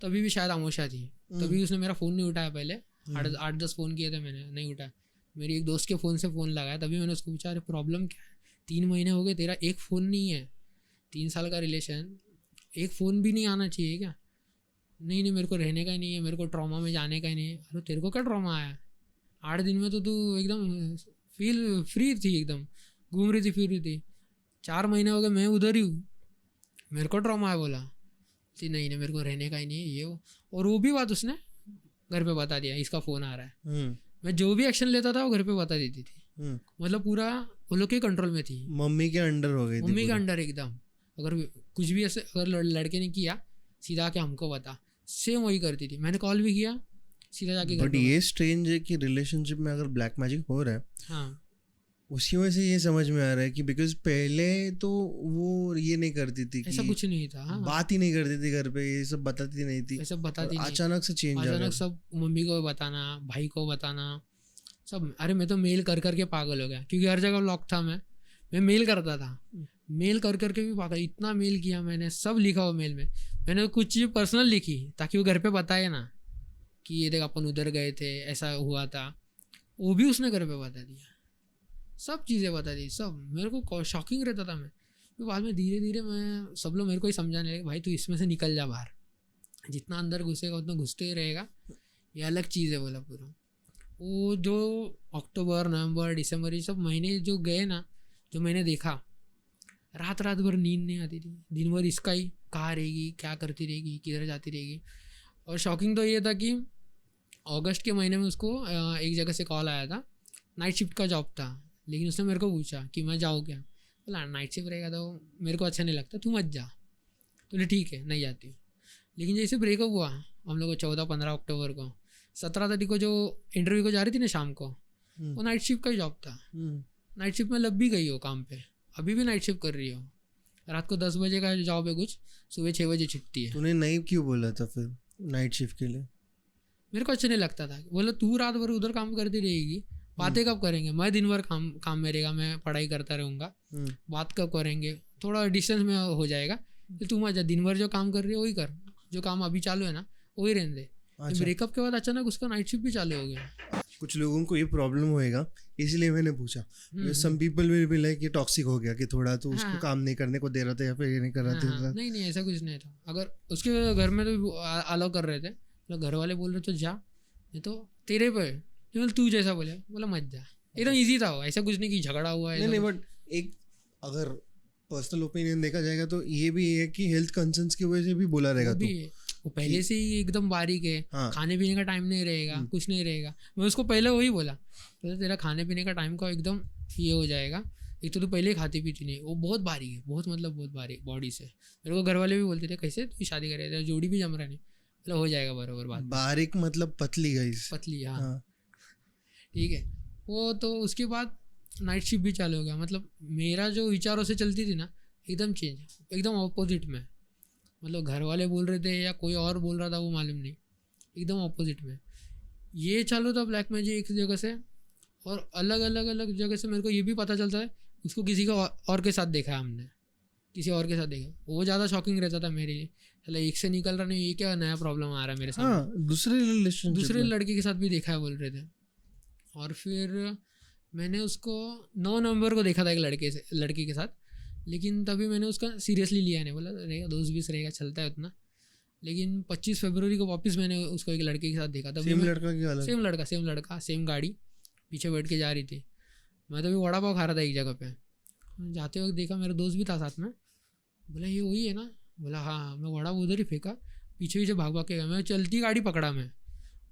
तभी भी शायद अमावस्या थी, तभी उसने मेरा फ़ोन नहीं उठाया। पहले 8-10 फ़ोन किए थे मैंने, नहीं उठाया। मेरी एक दोस्त के फ़ोन से फ़ोन लगाया, तभी मैंने उसको पूछा अरे प्रॉब्लम क्या है, 3 महीने हो गए तेरा एक फ़ोन नहीं है, 3 साल का रिलेशन, एक फ़ोन भी नहीं आना चाहिए क्या? नहीं नहीं मेरे को रहने का ही नहीं है, मेरे को ट्रॉमा में जाने का ही नहीं है। अरे तेरे को क्या ट्रॉमा आया? 8 दिन में तो तू एकदम फील फ्री थी, एकदम घूम रही थी, फिर रही थी। 4 महीने हो गए मैं उधर ही हूँ, मेरे को ट्रॉमा है। बोला कि नहीं नहीं मेरे को रहने का ही नहीं है ये वो। और वो भी बात उसने घर पे बता दिया, इसका फ़ोन आ रहा है। मैं जो भी एक्शन लेता था वो घर पे बता देती थी, मतलब पूरा वो लोग के कंट्रोल में थी, मम्मी के अंडर हो गई थी, मम्मी के अंडर एकदम। अगर कुछ भी ऐसे अगर लड़के ने किया, सीधा आके हमको बता, सेम वही करती थी। मैंने कॉल भी किया, सीधा जाके घर बट पे ये स्ट्रेंज है कि रिलेशनशिप में अगर ब्लैक मैजिक हो रहा है, हाँ उसकी वजह से ये समझ में आ रहा है कि बिकॉज पहले तो वो ये नहीं करती थी ऐसा कि कुछ नहीं था। हाँ बात ही नहीं करती थी घर पे, ये सब बताती नहीं थी, ऐसा बताती और नहीं, अचानक से चेंज आ गया। अचानक सब मम्मी को बताना, भाई को बताना, सब। अरे मैं तो मेल कर करके पागल हो गया, क्योंकि हर जगह लॉक था। मैं मेल करता था, मेल कर करके भी पागल, इतना मेल किया मैंने, सब लिखा हुआ मेल में। मैंने कुछ चीज़ पर्सनल लिखी ताकि वो घर पे बताए ना कि ये देख अपन उधर गए थे, ऐसा हुआ था, वो भी उसने घर पे बता दिया, सब चीज़ें बता दी सब। मेरे को शॉकिंग रहता था। मैं फिर बाद में धीरे धीरे मैं, सब लोग मेरे को ही समझाने लगे, भाई तू इसमें से निकल जा बाहर, जितना अंदर घुसेगा उतना घुसते ही रहेगा, ये अलग चीज़ है। बोला पूरा वो जो अक्टूबर नवंबर दिसंबर ये सब महीने जो गए ना, जो मैंने देखा, रात रात भर नींद नहीं आती थी, दिन भर इसका ही कहाँ रहेगी, क्या करती रहेगी, किधर जाती रहेगी। और शॉकिंग तो ये था कि अगस्त के महीने में उसको एक जगह से कॉल आया था, नाइट शिफ्ट का जॉब था, लेकिन उसने मेरे को पूछा कि मैं जाऊँ क्या। बोला नाइट शिफ्ट रहेगा तो मेरे को अच्छा नहीं लगता, तू मत जा। तो ठीक है नहीं जाती। लेकिन जैसे ब्रेकअप हुआ हम लोग को 14-15 अक्टूबर को, 17 तारीख को जो इंटरव्यू को जा रही थी ना शाम को, वो नाइट शिफ्ट का ही जॉब था। नाइट शिफ्ट में लग भी गई हो काम पे, अभी भी नाइट शिफ्ट कर रही हो। रात को 10 बजे का जॉब है कुछ, सुबह 6 बजे छुट्टी है। तूने नहीं क्यों बोला था फिर नाइट शिफ्ट के लिए? मेरे को अच्छा नहीं लगता था। बोला तू रात भर उधर काम करती रहेगी, बातें कब करेंगे? मैं दिन भर काम में रहेगा, मैं पढ़ाई करता रहूँगा, बात कब करेंगे? थोड़ा डिस्टेंस में हो जाएगा। तो तू मजा दिन भर जो काम कर रही है वही कर, जो काम अभी चालू है ना वही रहने दे। ब्रेकअप के बाद अचानक उसका नाइट शिफ्ट भी चालू हो गया। कुछ लोगों को ये प्रॉब्लम होएगा, इसलिए मैंने पूछा। Some people will be like ये टॉक्सिक हो गया कि थोड़ा तो उसको काम नहीं करने को दे रहा था या फिर ये नहीं कर रहा था। नहीं नहीं ऐसा कुछ नहीं था। अगर उसके घर में तो अलाउ कर रहे थे, मतलब घर वाले बोल रहे तो जा, नहीं तो तेरे पे केवल तू जैसा बोले, बोला मत जा। एकदम ईजी था वो, ऐसा कुछ नहीं कि झगड़ा हुआ है। नहीं बट एक अगर पर्सनल ओपिनियन देखा जाएगा तो ये भी है कि हेल्थ कंसर्न्स की वजह से भी बोला रहेगा। तो वो पहले से ही एकदम बारीक है, खाने पीने का टाइम नहीं रहेगा, कुछ नहीं रहेगा। मैं उसको पहले वही बोला, तो तेरा खाने पीने का टाइम का एकदम ये हो जाएगा। एक तो तू पहले खाती पीती नहीं, वो बहुत बारीक है, बहुत मतलब बहुत बारीक बॉडी से। मेरे को घर वाले भी बोलते थे कैसे तू शादी करे थे, जोड़ी भी जम रहा नहीं। मतलब हो जाएगा बराबर बात। बारीक मतलब पतली गाइस, पतली हाँ ठीक है। वो तो उसके बाद नाइट शिफ्ट भी चालू हो गया। मतलब मेरा जो विचारों से चलती थी ना एकदम चेंज, एकदम ऑपोजिट में। मतलब घर वाले बोल रहे थे या कोई और बोल रहा था वो मालूम नहीं, एकदम ऑपोजिट में ये चालू था ब्लैक मैजिक एक जगह से। और अलग अलग जगह से मेरे को ये भी पता चलता है उसको किसी का और के साथ देखा है हमने, किसी और के साथ देखा। वो ज़्यादा शॉकिंग रहता था मेरे लिए। चलो एक से निकल रहा नहीं, ये क्या नया प्रॉब्लम आ रहा है मेरे साथ। दूसरे लड़के के साथ भी देखा है बोल रहे थे। और फिर मैंने उसको 9 नवंबर को देखा था एक लड़के के साथ, लेकिन तभी मैंने उसका सीरियसली लिया नहीं, बोला रहेगा दोस्त भी रहेगा, चलता है उतना। लेकिन 25 फरवरी को वापस मैंने उसको एक लड़के के साथ देखा था। सेम लड़का की अलग? सेम लड़का सेम गाड़ी, पीछे बैठ के जा रही थी। मैं तो भी वड़ा पाव खा रहा था एक जगह पे, जाते वक्त देखा, मेरा दोस्त भी था साथ में, बोला ये वही है ना? बोला हाँ। मैं वड़ा उधर ही फेंका, पीछे पीछे भाग भाग के गया। मैं चलती गाड़ी पकड़ा, मैं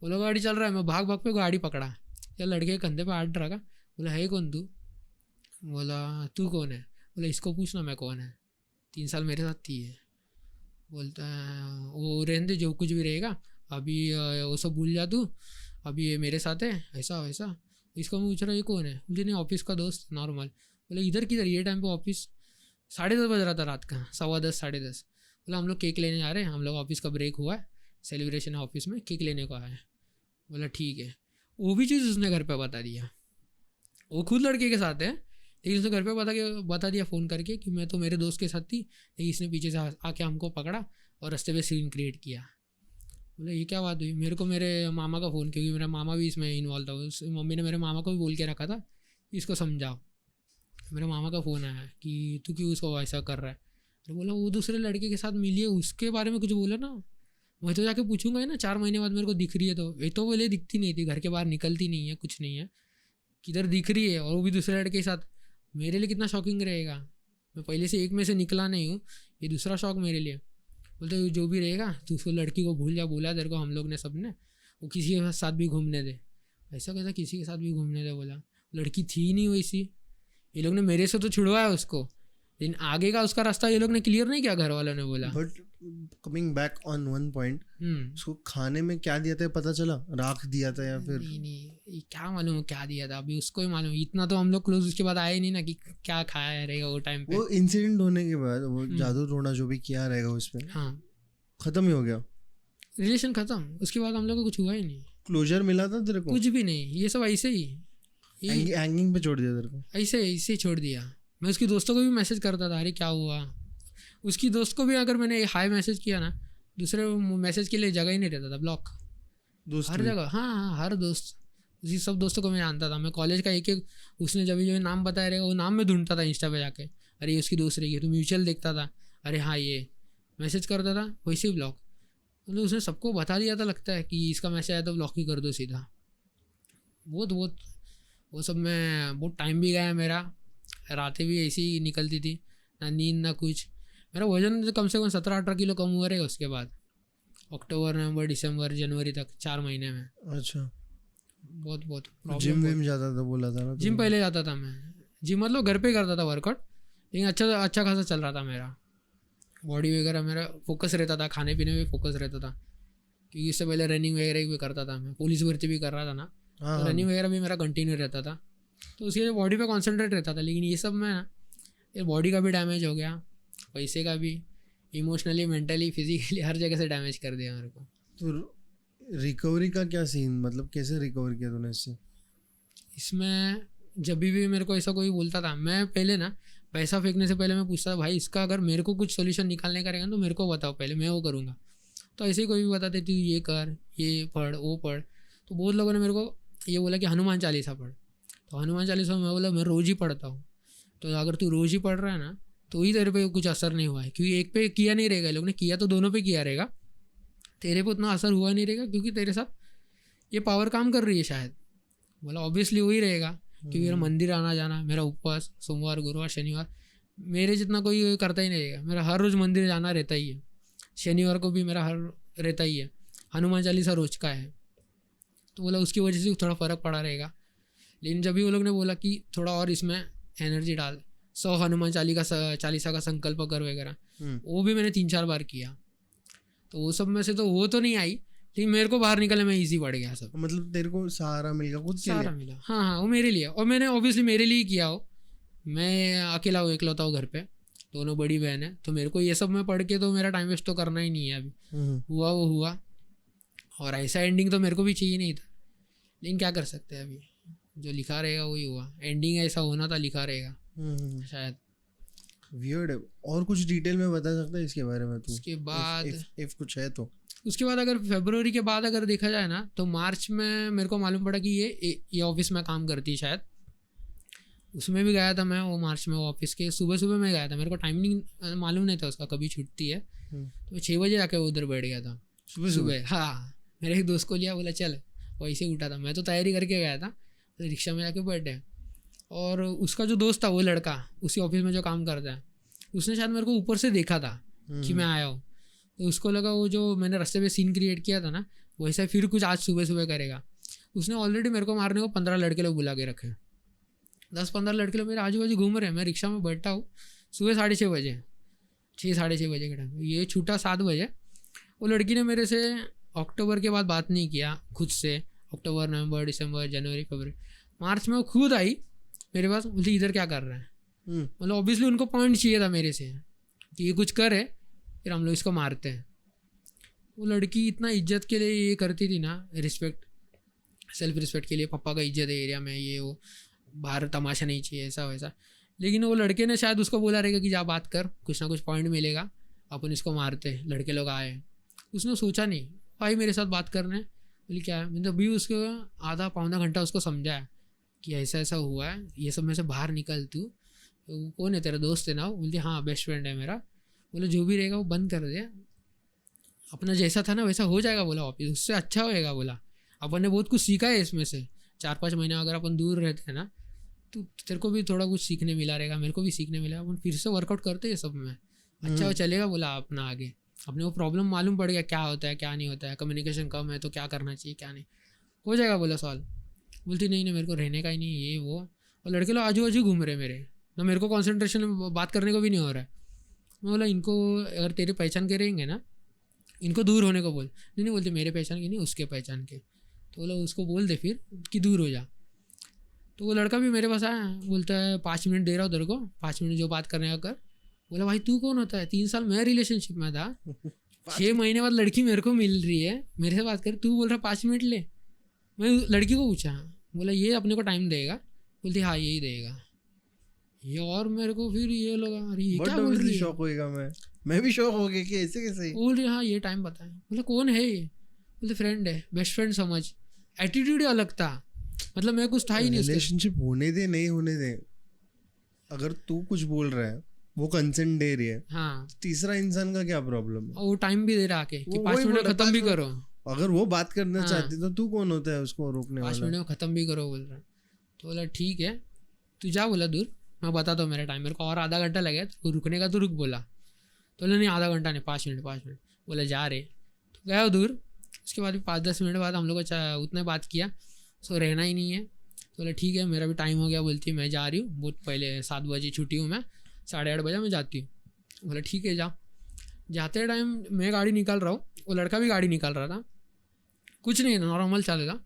बोला गाड़ी चल रहा है, मैं भाग भाग पे गाड़ी पकड़ा, या लड़के के कंधे पे हाथ रखा। बोला है कौन तू? बोला तू कौन है? बोला इसको पूछना मैं कौन है, 3 साल मेरे साथ थी है। बोलता है वो रहने दे, जो कुछ भी रहेगा अभी वो सब भूल जा तू, अभी ये मेरे साथ है, ऐसा वैसा। इसको मैं पूछ रहा ये कौन है? मुझे नहीं, ऑफिस का दोस्त नॉर्मल। बोला इधर किधर, ये टाइम पे ऑफिस? 10:30 बज रहा था रात का, 10:15 10:30। बोला हम लोग केक लेने जा रहे हैं, हम लोग ऑफिस का ब्रेक हुआ है, सेलिब्रेशन है ऑफिस में, केक लेने को आया है। बोला ठीक है। वो भी चीज़ उसने घर पे बता दिया, वो खुद लड़के के साथ है, लेकिन उसने घर पे बता दिया फ़ोन करके कि मैं तो मेरे दोस्त के साथ थी, लेकिन इसने पीछे से आके हमको पकड़ा और रास्ते पे सीन क्रिएट किया। बोला ये क्या बात हुई? मेरे को मेरे मामा का फ़ोन, क्योंकि मेरा मामा भी इसमें इन्वॉल्व था, उस मम्मी ने मेरे मामा को भी बोल के रखा था इसको समझाओ। मेरे मामा का फ़ोन आया कि तू क्यों उसको ऐसा कर रहा है? तो बोला वो दूसरे लड़के के साथ मिली है, उसके बारे में कुछ बोला ना, मैं तो जाके पूछूंगा ही ना। 4 महीने बाद मेरे को दिख रही है, तो ये तो बोले दिखती नहीं थी, घर के बाहर निकलती नहीं है, कुछ नहीं है, किधर दिख रही है, और वो भी दूसरे लड़के के साथ। मेरे लिए कितना शॉकिंग रहेगा, मैं पहले से एक में से निकला नहीं हूँ, ये दूसरा शॉक मेरे लिए। बोलते जो भी रहेगा तो उसको लड़की को भूल जा, बोला तेरे को हम लोग ने सब ने, वो किसी के साथ भी घूमने दे। ऐसा कैसा किसी के साथ भी घूमने दे? बोला लड़की थी नहीं वैसी, ये लोग ने मेरे से तो छुड़वाया उसको, लेकिन आगे का उसका रास्ता ये लोग ने क्लियर नहीं किया, घर वालों ने बोला। But coming back on one point, उसको खाने में क्या दिया था पता चला? राख दिया था या फिर? नहीं क्या मालूम क्या दिया था, अभी उसको ही मालूम। इतना तो हम लोग क्लोज उसके बाद आए नहीं ना कि क्या खाया रहेगा वो टाइम पे। वो इंसिडेंट होने के बाद वो जादू टोना जो भी किया रहेगा उसमें, हाँ खत्म ही हो गया, रिलेशन खत्म। उसके बाद हम लोग को कुछ हुआ ही नहीं, क्लोजर मिला था तेरे को? कुछ भी नहीं, ये सब ऐसे ही हैंगिंग पे छोड़ दिया तेरे को? ऐसे ही छोड़ दिया। मैं उसकी दोस्तों को भी मैसेज करता था, अरे क्या हुआ। उसकी दोस्त को भी अगर मैंने हाई मैसेज किया ना, दूसरे मैसेज के लिए जगह ही नहीं रहता था, ब्लॉक हर जगह। हाँ हर दोस्त, उसी सब दोस्तों को मैं जानता था। मैं कॉलेज का एक उसने जब जो नाम बताया रहेगा वो नाम में ढूंढता था इंस्टा पे जाके, अरे ये उसकी दोस्त रहेगी, तो म्यूचुअल देखता था, अरे हाँ ये मैसेज करता था, वैसे ही ब्लॉक। मतलब उसने सबको बता दिया था, लगता है कि इसका मैसेज आया तो ब्लॉक ही कर दो सीधा। बहुत वो सब में बहुत टाइम भी गया मेरा, रातें भी ऐसी ही निकलती थी, ना नींद ना कुछ। मेरा वजन कम से कम 17-18 किलो कम हुआ रहेगा उसके बाद, अक्टूबर नवंबर दिसंबर जनवरी तक, 4 महीने में। अच्छा, बहुत जिम विम जाता था बोला था ना? जिम पहले जाता था मैं, जिम मतलब घर पे करता था वर्कआउट, लेकिन अच्छा खासा चल रहा था मेरा, बॉडी वगैरह मेरा फोकस रहता था, खाने पीने में फोकस रहता था, क्योंकि इससे पहले रनिंग वगैरह भी करता था मैं, पुलिस भर्ती भी कर रहा था ना, तो रनिंग वगैरह भी मेरा कंटिन्यू रहता था, तो उसके बॉडी पे कॉन्सेंट्रेट रहता था। लेकिन ये सब में ना, ये बॉडी का भी डैमेज हो गया, पैसे का भी, इमोशनली मेंटली फिजिकली हर जगह से डैमेज कर दिया मेरे को। तो रिकवरी का क्या सीन, मतलब कैसे रिकवर किया तूने इससे? इसमें जब भी मेरे को ऐसा कोई बोलता था, मैं पहले ना पैसा फेंकने से पहले मैं पूछता था, भाई इसका अगर मेरे को कुछ सोल्यूशन निकालने का रहेगा तो मेरे को बताओ पहले, मैं वो करूँगा। तो ऐसे ही कोई भी बताते तू ये कर, ये पढ़, वो पढ़। तो बहुत लोगों ने मेरे को ये बोला कि हनुमान चालीसा पढ़, तो हनुमान चालीसा मैं बोला मैं रोज़ ही पढ़ता हूँ। तो अगर तू रोज़ ही पढ़ रहा है ना, तो ही तेरे पे कुछ असर नहीं हुआ है, क्योंकि एक पे किया नहीं रहेगा, लोग ने किया तो दोनों पे किया रहेगा, तेरे पे उतना असर हुआ नहीं रहेगा, क्योंकि तेरे साथ ये पावर काम कर रही है शायद। बोला ऑब्वियसली वही रहेगा, क्योंकि मेरा मंदिर आना जाना, मेरा उपवास सोमवार गुरुवार शनिवार, मेरे जितना कोई करता ही नहीं रहेगा। मेरा हर रोज़ मंदिर जाना रहता ही है, शनिवार को भी मेरा हर रहता ही है, हनुमान चालीसा रोज का है। तो बोला उसकी वजह से थोड़ा फ़र्क पड़ा रहेगा। लेकिन जब भी वो लोग ने बोला कि थोड़ा और इसमें एनर्जी डाल, 100 हनुमान चालीसा का संकल्प कर वगैरह, वो भी मैंने 3-4 बार किया, तो वो सब में से तो वो तो नहीं आई, लेकिन मेरे को बाहर निकलने में ईजी पड़ गया सब। मतलब तेरे को सहारा मिल गया, खुद सहारा मिला। हाँ वो मेरे लिए, और मैंने ऑब्वियसली मेरे लिए किया हो, मैं अकेला हूँ, एकलौता हूँ घर पे, दोनों बड़ी बहन है, तो मेरे को ये सब में पढ़ के तो मेरा टाइम वेस्ट तो करना ही नहीं है अभी। हुआ वो हुआ, और ऐसा एंडिंग तो मेरे को भी चाहिए नहीं था, लेकिन क्या कर सकते हैं, अभी जो लिखा रहेगा वही हुआ। एंडिंग ऐसा होना था, लिखा रहेगा शायद। वियर्ड है। और कुछ डिटेल में बता सकता है इसके बारे में तू? उसके बाद if कुछ है तो उसके बाद अगर फरवरी के बाद अगर देखा जाए ना, तो मार्च में मेरे को मालूम पड़ा कि ये ऑफिस में काम करती है शायद, उसमें भी गया था मैं, वो मार्च में, वो ऑफिस के सुबह सुबह में गया था, मेरे को टाइमिंग मालूम नहीं था उसका कभी छुट्टी है, तो 6 बजे जाके वो उधर बैठ गया था सुबह। हाँ, मेरे एक दोस्त को लिया, बोला चल, वैसे उठा था, मैं तो तैयारी करके गया था, तो रिक्शा में जाके बैठे, और उसका जो दोस्त था वो लड़का उसी ऑफिस में जो काम करता है, उसने शायद मेरे को ऊपर से देखा था कि मैं आया हूँ, तो उसको लगा वो जो मैंने रास्ते पे सीन क्रिएट किया था ना, वैसा फिर कुछ आज सुबह सुबह करेगा। उसने ऑलरेडी मेरे को मारने को 15 लड़के लोग बुला के रखे, 10-15 लड़के लोग मेरे आजू बाजू घूम रहे हैं, मैं रिक्शा में बैठा हूँ, सुबह 6:30 बजे, 6-6:30 बजे के टाइम, ये छूटा 7 बजे। वो लड़की ने मेरे से अक्टूबर के बाद बात नहीं किया खुद से, अक्टूबर, नवंबर, दिसंबर, जनवरी, फरवरी, मार्च में वो खुद आई मेरे पास, बोलती इधर क्या कर रहा है, मतलब ऑब्वियसली उनको पॉइंट चाहिए था मेरे से कि ये कुछ करे, फिर हम लोग इसको मारते हैं। वो लड़की इतना इज्जत के लिए ये करती थी ना, रिस्पेक्ट, सेल्फ रिस्पेक्ट के लिए, पापा का इज्जत है एरिया में, ये वो, बाहर तमाशा नहीं चाहिए, ऐसा वैसा, लेकिन वो लड़के ने शायद उसको बोला रहेगा कि जा बात कर, कुछ ना कुछ पॉइंट मिलेगा, अपन इसको मारते हैं, लड़के लोग आए। उसने सोचा नहीं, भाई मेरे साथ बात करने, बोली क्या है, मैंने अभी उसको आधा पौना घंटा उसको समझाया कि ऐसा ऐसा हुआ है, ये सब में से बाहर निकल, तू कौन है, तेरा दोस्त है ना, वो बोलती हाँ बेस्ट फ्रेंड है मेरा, बोले जो भी रहेगा वो बंद कर दे, अपना जैसा था ना वैसा हो जाएगा, बोला ऑफिस उससे अच्छा होएगा, बोला अपन ने बहुत कुछ सीखा है इसमें से, 4-5 महीना अगर अपन दूर रहते हैं ना, तो तेरे को भी थोड़ा कुछ सीखने मिला रहेगा, मेरे को भी सीखने मिला, अपन फिर से वर्कआउट करते हैं सब में, अच्छा वो चलेगा, बोला अपना आगे अपने को प्रॉब्लम मालूम पड़ गया क्या होता है क्या नहीं होता है, कम्युनिकेशन कम है तो क्या करना चाहिए क्या नहीं, हो जाएगा, बोला सॉल्व। बोलती नहीं मेरे को रहने का ही नहीं, ये वो, और लड़के लोग आजू बाजू घूम रहे मेरे ना, मेरे को कॉन्सेंट्रेशन में बात करने को भी नहीं हो रहा है। मैं बोला इनको अगर तेरे पहचान के रहेंगे ना, इनको दूर होने को बोल, नहीं बोलते मेरे पहचान के नहीं उसके पहचान के, तो बोला उसको बोल दे फिर कि दूर हो जा। तो वो लड़का भी मेरे पास आया, बोलता है 5 मिनट दे रहा हूँ तेरे को, 5 मिनट जो बात करने का कर। बोला भाई तू कौन होता है, 3 साल मैं रिलेशनशिप में था, 6 महीने बाद लड़की मेरे को मिल रही है, मेरे से बात कर, तू बोल रहा 5 मिनट ले। मैं लड़की को पूछा, बोला ये अपने को टाइम देगा, बोलती हाँ यही देगा ये, और मेरे को फिर ये लगा अरे ये क्या बोल रही है, शौक होएगा, मैं भी शौक हो गया कि ऐसे कैसे बोल रही हाँ ये टाइम बताए। बोला कौन है ये, बोलते फ्रेंड है, बेस्ट फ्रेंड समझ, एटीट्यूड अलग था, मतलब मैं कुछ था ही नहीं। रिलेशनशिप होने दे नहीं होने दे, अगर तू कुछ बोल रहा है वो कंसेंट दे रही है, हाँ, तीसरा इंसान का क्या प्रॉब्लम है, वो टाइम भी दे रहा है कि 5 मिनट खत्म भी करो, अगर वो बात करना चाहती तो तू कौन होता है उसको रोकने वाला, 5 मिनट में खत्म भी करो बोल रहा। तो बोला ठीक है तू जा, बोला दूर, मैं बताता हूँ मेरा टाइम, मेरे को और आधा घंटा लगे तो रुकने का, तो रुक बोला, तो बोला नहीं आधा घंटा नहीं 5 मिनट 5 मिनट, बोला जा रहे, तो गया दूर। उसके बाद भी 5-10 मिनट बाद हम लोग को उतना बात किया, सो रहना ही नहीं है, तो बोला ठीक है मेरा भी टाइम हो गया, बोलती है मैं जा रही हूँ, बहुत पहले 7 बजे छुट्टी हूँ मैं, 8:30 बजे मैं जाती हूँ। बोला ठीक है जा। जाते टाइम मैं गाड़ी निकाल रहा हूँ, वो लड़का भी गाड़ी निकाल रहा था, कुछ नहीं नॉर्मल चलेगा,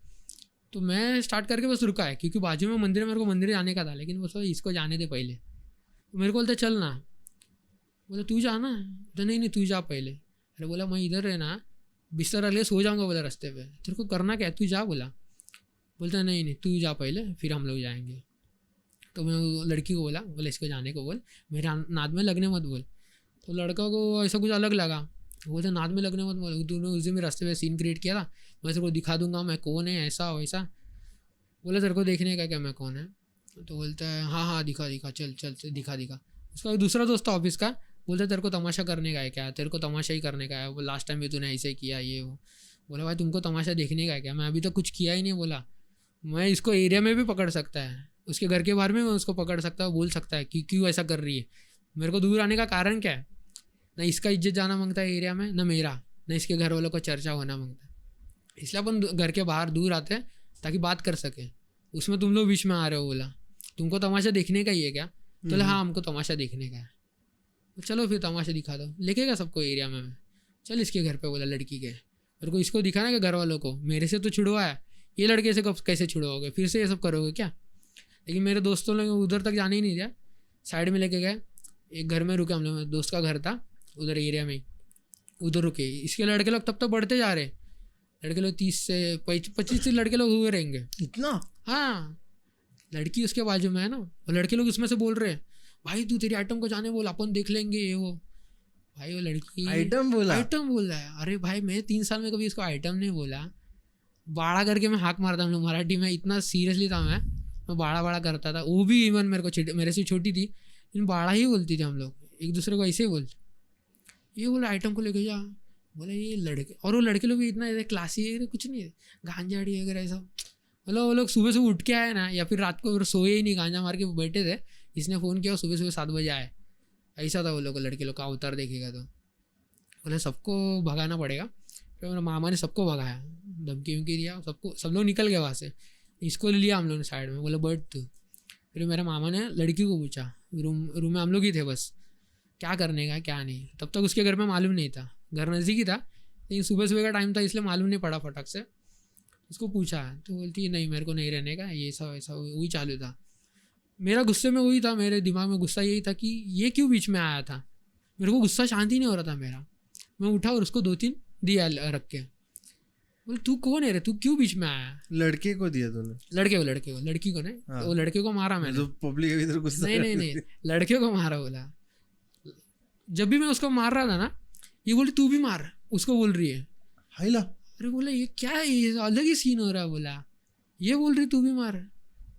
तो मैं स्टार्ट करके बस रुका है क्योंकि बाजू में मंदिर है, मेरे को मंदिर जाने का था, लेकिन बस इसको जाने दे पहले, तो मेरे को बोलता चल ना, बोला तू जाना, तो नहीं तू जा पहले। अरे बोला मैं इधर है ना बिस्तर रख ले सो जाऊँगा, बोला रास्ते पे, तेरे को करना क्या है तू जा, बोला। बोलता नहीं तू जा पहले फिर हम लोग जाएंगे। तो मैं लड़की को बोला इसको जाने को बोल, मेरे नाद में लगने मत बोल। तो लड़का को ऐसा कुछ अलग लगा, बोलते नाद में लगने मत बोल, तूने उस दिन में रास्ते पे सीन क्रिएट किया था, मैं तेरे को दिखा दूंगा मैं कौन है, ऐसा वैसा। बोला तेरे को देखने का क्या मैं कौन है, तो बोलता है हाँ दिखा चल दिखा। उसका दूसरा दोस्त था ऑफिस का, बोलता तेरे को तमाशा करने का है क्या, तेरे को तमाशा ही करने का है, वो लास्ट टाइम भी तूने ऐसे किया ये वो। बोला भाई तुमको तमाशा देखने का है क्या, मैं अभी तक कुछ किया ही नहीं। बोला मैं इसको एरिया में भी पकड़ सकता है, उसके घर के बाहर में मैं उसको पकड़ सकता हूँ, बोल सकता है कि क्यों ऐसा कर रही है, मेरे को दूर आने का कारण क्या है, ना इसका इज्जत जाना मांगता है एरिया में, ना मेरा, ना इसके घर वालों को चर्चा होना मांगता है। इसलिए अपन घर के बाहर दूर आते हैं ताकि बात कर सके, उसमें तुम लोग बीच में आ रहे हो। बोला तुमको तमाशा देखने का ही है क्या, तो बोला हाँ हमको तमाशा देखने का है। तो चलो फिर तमाशा दिखा दो, लेके गया सबको एरिया में मैं, चल इसके घर पे, बोला लड़की के, मेरे को इसको दिखाना कि घर वालों को, मेरे से तो छुड़वाया, ये लड़के से कब कैसे छुड़वाओगे, फिर से ये सब करोगे क्या। लेकिन मेरे दोस्तों ने उधर तक जाने ही नहीं दिया, साइड में लेके गए, एक घर में रुके हम लोग, दोस्त का घर था उधर एरिया में, उधर रुके। इसके लड़के लोग तब तक बढ़ते जा रहे, लड़के लोग 30 से 25 से लड़के लोग हुए रहेंगे इतना। हाँ लड़की उसके बाजू में है ना, और लड़के लोग उसमें से बोल रहे हैं भाई तू तेरी आइटम को जाने बोल, अपन देख लेंगे ये वो। भाई वो लड़की आइटम बोल रहा है, अरे भाई मैं 3 साल में कभी इसको आइटम नहीं बोला, बाड़ा करके मैं हाक मारता हूँ मराठी में, इतना सीरियसली था मैं मैं बाड़ा बाड़ा करता था, वो भी इवन मेरे से छोटी थी लेकिन बाड़ा ही बोलती थी, हम लोग एक दूसरे को ऐसे ही बोलते। ये बोला आइटम को लेके जा, बोला ये लड़के, और वो लड़के लोग भी इतना ऐसे क्लासी है, कुछ नहीं है, गांजाड़ी वगैरह ऐसा। मतलब वो लोग सुबह सुबह उठ के आए ना, या फिर रात को सोए ही नहीं, गांजा मार के बैठे थे, इसने फ़ोन किया सुबह सुबह 7 बजे आए, ऐसा था वो लोग। लड़के लोग का अवतार देखेगा तो बोले सबको भगाना पड़ेगा। फिर मेरे मामा ने सबको भगाया, धमकी वमकी दिया सबको, सब लोग निकल गए वहाँ से। इसको लिया हम लोग ने साइड में, बोले बैठ तू। फिर मेरे मामा ने लड़की को पूछा, रूम में हम लोग ही थे बस, क्या करने का क्या नहीं। तब तक उसके घर में मालूम नहीं था, घर नज़दीक ही था लेकिन सुबह सुबह का टाइम था इसलिए मालूम नहीं पड़ा फटक से। उसको पूछा तो बोलती नहीं मेरे को नहीं रहने का, ये सब ऐसा वही चालू था। मेरा गुस्से में वही था, मेरे दिमाग में गुस्सा यही था कि ये क्यों बीच में आया था। मेरे को गुस्सा शांति नहीं हो रहा था मेरा। मैं उठा और उसको 2-3 दिया रख के, बोले तू कौन है रे, तू क्यों बीच में आया। लड़के को दिया तूने? लड़के को, लड़की को नहीं। हाँ। वो लड़के को मारा मैंने। तो पब्लिक अभी इधर गुस्सा नहीं लड़के को मारा। बोला जब भी मैं उसको मार रहा था ना, ये बोली तू भी मार, उसको बोल रही है। हाइला, अरे बोला ये क्या है, ये अलग ही सीन हो रहा है। बोला ये बोल रही तू भी मार।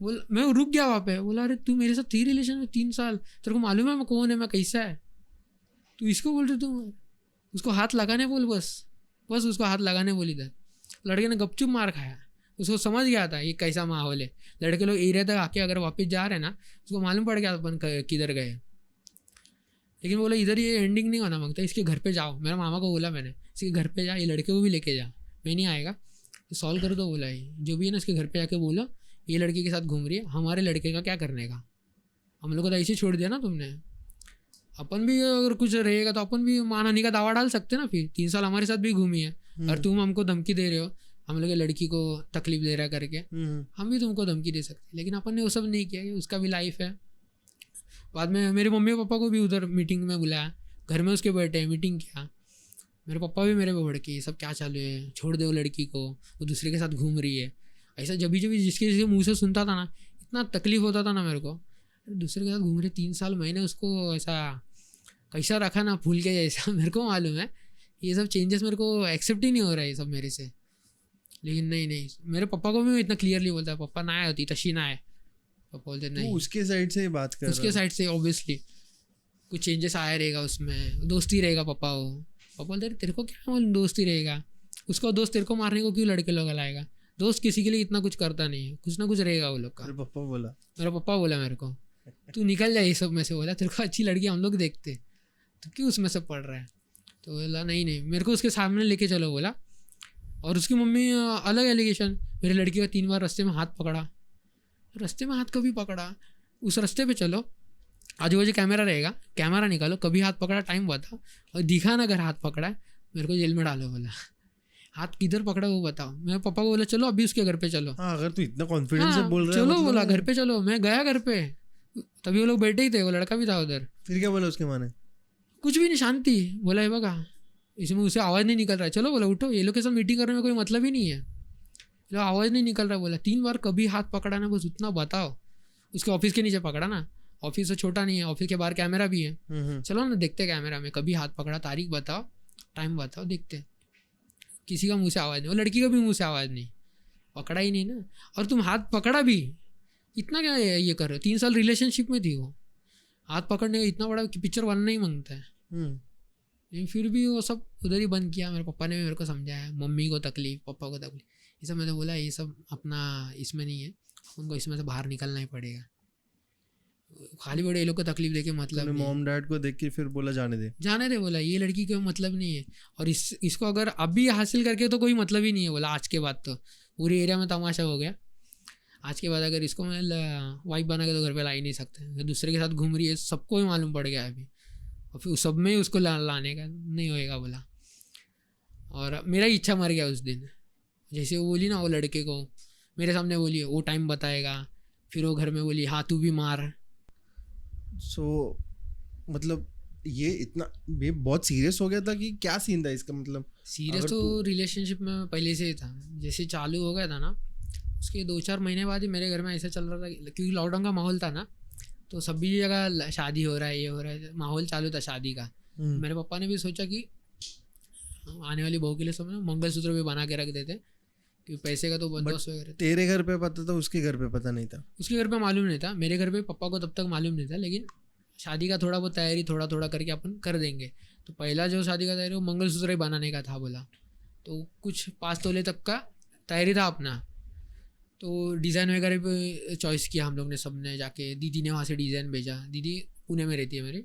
बोला मैं रुक गया वहाँ पे। बोला अरे तू मेरे साथ थी रिलेशन में 3 साल, तेरे को मालूम है मैं कौन है, मैं कैसा है, तू इसको बोल रही तू मार। उसको हाथ लगाने बोल, बस उसको हाथ लगाने बोल। इधर लड़के ने गपचुप मार खाया। उसको समझ गया था ये कैसा माहौल है। लड़के लोग एरिया तक आके अगर वापस जा रहे हैं ना, उसको मालूम पड़ गया अपन किधर गए। लेकिन बोला इधर ये एंडिंग नहीं होना मांगता, इसके घर पे जाओ। मेरा मामा को बोला मैंने, इसके घर पे जा, ये लड़के को भी लेके जा, मैं नहीं आएगा, सॉल्व कर दो। बोला ये जो भी है ना इसके घर पे जाके बोलो ये लड़के के साथ घूम रही है, हमारे लड़के का क्या करने का, हम लोग को तो ऐसे छोड़ दिया ना तुमने। अपन भी अगर कुछ रहेगा तो अपन भी मानहानि का दावा डाल सकते ना। फिर 3 साल हमारे साथ भी घूमी है और तुम हमको धमकी दे रहे हो, हम लोग लड़की को तकलीफ दे रहा करके, हम भी तुमको धमकी दे सकते। लेकिन अपन ने वो सब नहीं किया, उसका भी लाइफ है। बाद में मेरे मम्मी पापा को भी उधर मीटिंग में बुलाया, घर में उसके बैठे मीटिंग किया। मेरे पापा भी मेरे पे भड़के, ये सब क्या चालू है, छोड़ दे वो लड़की को, वो दूसरे के साथ घूम रही है। ऐसा जब भी जिसके मुँह से सुनता था ना, इतना तकलीफ होता था ना मेरे को। दूसरे के साथ घूम रहे 3 साल, मैंने उसको ऐसा कैसा रखा ना फूल के जैसा। मेरे को मालूम है ये सब चेंजेस मेरे को एक्सेप्ट ही नहीं हो रहा है ये सब मेरे से। लेकिन नहीं मेरे पापा को भी इतना क्लियरली बोलता है, पापा ना होती तशी ना है। पापा बोलते नहीं, उसके साइड से बात कर, उसके साइड से ऑब्वियसली कुछ चेंजेस आया रहेगा उसमें, दोस्ती रहेगा पापा वो। पापा बोलते तेरे को क्या मालूम दोस्ती रहेगा, उसका दोस्त तेरे को मारने को क्यों लड़के लोग लाएगा, दोस्त किसी के लिए इतना कुछ करता नहीं है, कुछ ना कुछ रहेगा वो लोग का। मेरा पप्पा बोला मेरे को तू निकल जाए ये सब में से। बोला तेरे को अच्छी लड़की हम लोग देखते, तो क्यों उसमें से पढ़ रहा है। तो बोला नहीं मेरे को उसके सामने लेके चलो बोला। और उसकी मम्मी अलग एलिगेशन, मेरी लड़की का 3 बार रास्ते में हाथ पकड़ा। रास्ते में हाथ कभी पकड़ा, उस रास्ते पे चलो, आजू बाजू कैमरा रहेगा, कैमरा निकालो, कभी हाथ पकड़ा टाइम बताओ, और दिखा ना अगर हाथ पकड़ा है मेरे को जेल में डालो। बोला हाथ किधर पकड़ा वो बताओ। मैं पापा को बोला चलो अभी उसके घर पे चलो। हाँ, अगर तू इतना कॉन्फिडेंस से बोल रहा है, चलो मतलब बोला घर पे चलो। मैं गया घर पे, तभी वो लोग बैठे ही थे, वो लड़का भी था उधर। फिर क्या बोला उसके माँ ने? कुछ भी नहीं, शांति। बोला है बगा इसमें उसे आवाज़ नहीं निकल रहा है, चलो बोला उठो, ये लोग के साथ मीटिंग करने में कोई मतलब ही नहीं है, चलो आवाज़ नहीं निकल रहा। बोला 3 बार कभी हाथ पकड़ा ना, बस उतना बताओ। उसके ऑफिस के नीचे पकड़ा ना, ऑफिस तो छोटा नहीं है, ऑफिस के बाहर कैमरा भी है, चलो ना देखते कैमरा में कभी हाथ पकड़ा, तारीख बताओ, टाइम बताओ, देखते। किसी का मुंह से आवाज़ नहीं, और लड़की का भी मुंह से आवाज़ नहीं, पकड़ा ही नहीं ना। और तुम हाथ पकड़ा भी, इतना क्या ये कर रहे हो, 3 साल रिलेशनशिप में थी वो, हाथ पकड़ने का इतना बड़ा पिक्चर बनना ही मांगता है। लेकिन फिर भी वो सब उधर ही बंद किया। मेरे पापा ने भी मेरे को समझाया, मम्मी को तकलीफ, पापा को तकलीफ, ये सब। मैंने बोला ये सब अपना इसमें नहीं है, उनको इसमें से बाहर निकलना ही पड़ेगा। खाली बड़े ये लोग को तकलीफ देके मतलब नहीं। मॉम डैड को देख के फिर बोला जाने दे। बोला ये लड़की को मतलब नहीं है, और इसको अगर अभी हासिल करके तो कोई मतलब ही नहीं है। बोला आज के बाद तो पूरे एरिया में तमाशा हो गया, आज के बाद अगर इसको मैं वाइफ बना के तो घर पे ला ही नहीं सकते। दूसरे के साथ घूम रही है, सबको ही मालूम पड़ गया अभी, और फिर सब में ही उसको लाने का नहीं होएगा। बोला और मेरा इच्छा मर गया उस दिन। जैसे वो बोली ना वो लड़के को मेरे सामने बोली वो टाइम बताएगा, फिर वो घर में बोली हाँ तू भी मार। मतलब ये बहुत सीरियस हो गया था कि क्या सीन था इसका? मतलब सीरियस तो रिलेशनशिप में पहले से ही था, जैसे चालू हो गया था ना उसके 2-4 महीने बाद ही मेरे घर में ऐसा चल रहा था, क्योंकि लॉकडाउन का माहौल था ना, तो सभी जगह शादी हो रहा है, ये हो रहा है, माहौल चालू था शादी का। मेरे पापा ने भी सोचा कि आने वाली बहू के लिए सब मंगलसूत्र भी बना के रख देते, क्योंकि पैसे का तो बंदोबस्त वगैरह। तेरे घर पे पता था, उसके घर पे पता नहीं था? उसके घर पे मालूम नहीं था, मेरे घर पे पापा को तब तक मालूम नहीं था, लेकिन शादी का थोड़ा बहुत तैयारी थोड़ा थोड़ा करके अपन कर देंगे। तो पहला जो शादी का तैयारी वो मंगलसूत्र ही बनाने का था बोला, तो कुछ 5 तोले तक का तैयारी था अपना। तो डिज़ाइन वगैरह पे चॉइस किया हम लोग ने, सब ने जाके, दीदी ने वहाँ से डिज़ाइन भेजा, दीदी पुणे में रहती है मेरी,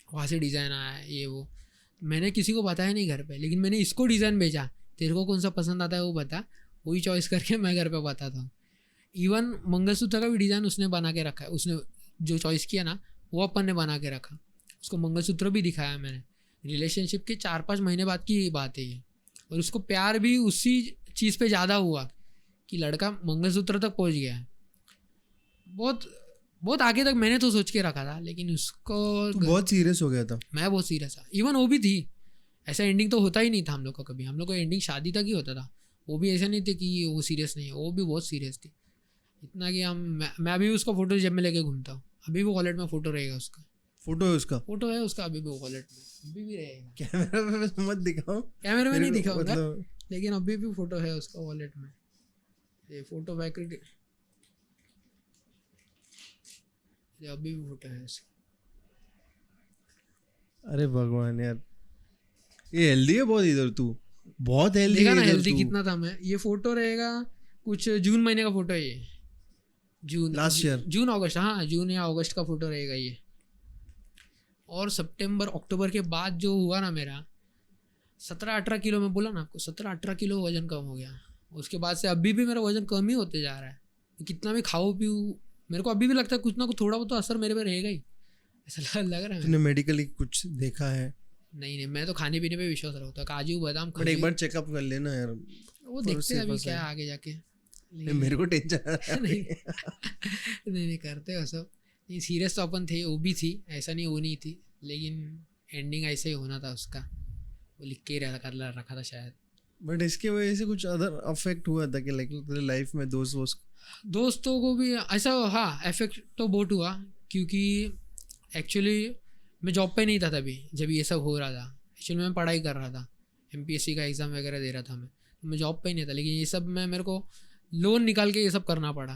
वहाँ से डिज़ाइन आया ये वो। मैंने किसी को बताया नहीं घर पे, लेकिन मैंने इसको डिज़ाइन भेजा, तेरे को कौन सा पसंद आता है वो बता, वही चॉइस करके मैं घर पे बताता हूँ। इवन मंगलसूत्र का भी डिज़ाइन उसने बना के रखा है, उसने जो चॉइस किया ना वो अपन ने बना के रखा, उसको मंगलसूत्र भी दिखाया मैंने। रिलेशनशिप के 4-5 महीने बाद की बात है ये, और उसको प्यार भी उसी चीज़ पे ज़्यादा हुआ कि लड़का मंगलसूत्र तक पहुंच गया है। बहुत बहुत आगे तक मैंने तो सोच के रखा था, लेकिन उसको बहुत सीरियस हो गया था। मैं बहुत सीरियस था, इवन वो भी थी। ऐसा एंडिंग तो होता ही नहीं था हम लोग का कभी, हम लोग का एंडिंग शादी तक ही होता था। वो भी ऐसा नहीं थे कि वो सीरियस नहीं है, वो भी बहुत सीरियस थी, इतना कि मैं अभी उसका फ़ोटो जब मैं लेके घूमता हूँ, अभी भी वॉलेट में फ़ोटो रहेगा उसका। फोटो है उसका? फोटो है उसका अभी भी वॉलेट में, अभी भी रहेगा। कैमरा पे मत दिखाओ, कैमरे में नहीं दिखाऊंगा, मतलब लेकिन अभी भी फोटो है उसका वॉलेट में। ये फोटो फैक्ट्री, ये अभी भी फोटो है उसका। अरे भगवान यार, ये हेल्दी है बहुत इधर, तू बहुत हेल्दी देखा है ना इधर हेल्दी तू। कितना था मैं। ये फोटो रहेगा कुछ जून महीने का फोटो है ये, जून लास्ट ईयर, जून अगस्त, हाँ जून या अगस्त का फोटो रहेगा ये। और सितंबर अक्टूबर के बाद जो हुआ ना मेरा, 17-18 किलो, मैं बोला ना आपको 17-18 किलो वजन कम हो गया। उसके बाद से अभी भी मेरा वजन कम ही होते जा रहा है, कितना भी खाओ पीऊँ मेरे को अभी भी लगता है कुछ ना कुछ थोड़ा बहुत तो असर मेरे पे रहेगा ही, ऐसा लग रहा है। तूने मेडिकली कुछ देखा है? नहीं मैं तो खाने पीने पे विश्वास रखता हूँ, काजू बादाम बट एक बार चेकअप कर लेना यार, वो देखते हैं अभी क्या है आगे जाके। मेरे को टेंशन आ रहा है। नहीं करते हो सब। नहीं सीरियस तो अपन थे, वो भी थी, ऐसा नहीं वो नहीं थी, लेकिन एंडिंग ऐसे ही होना था उसका, वो लिख के ही रखा था शायद। बट इसके वजह से कुछ अदर अफेक्ट हुआ था कि लाइक तेरे लाइफ में दोस्तों को भी ऐसा, हाँ इफेक्ट तो बहुत हुआ, क्योंकि एक्चुअली मैं जॉब पे नहीं था तभी जब ये सब हो रहा था। एक्चुअली मैं पढ़ाई कर रहा था, MPSC का एग्ज़ाम वगैरह दे रहा था मैं जॉब पे ही नहीं था। लेकिन ये सब में मेरे को लोन निकाल के ये सब करना पड़ा।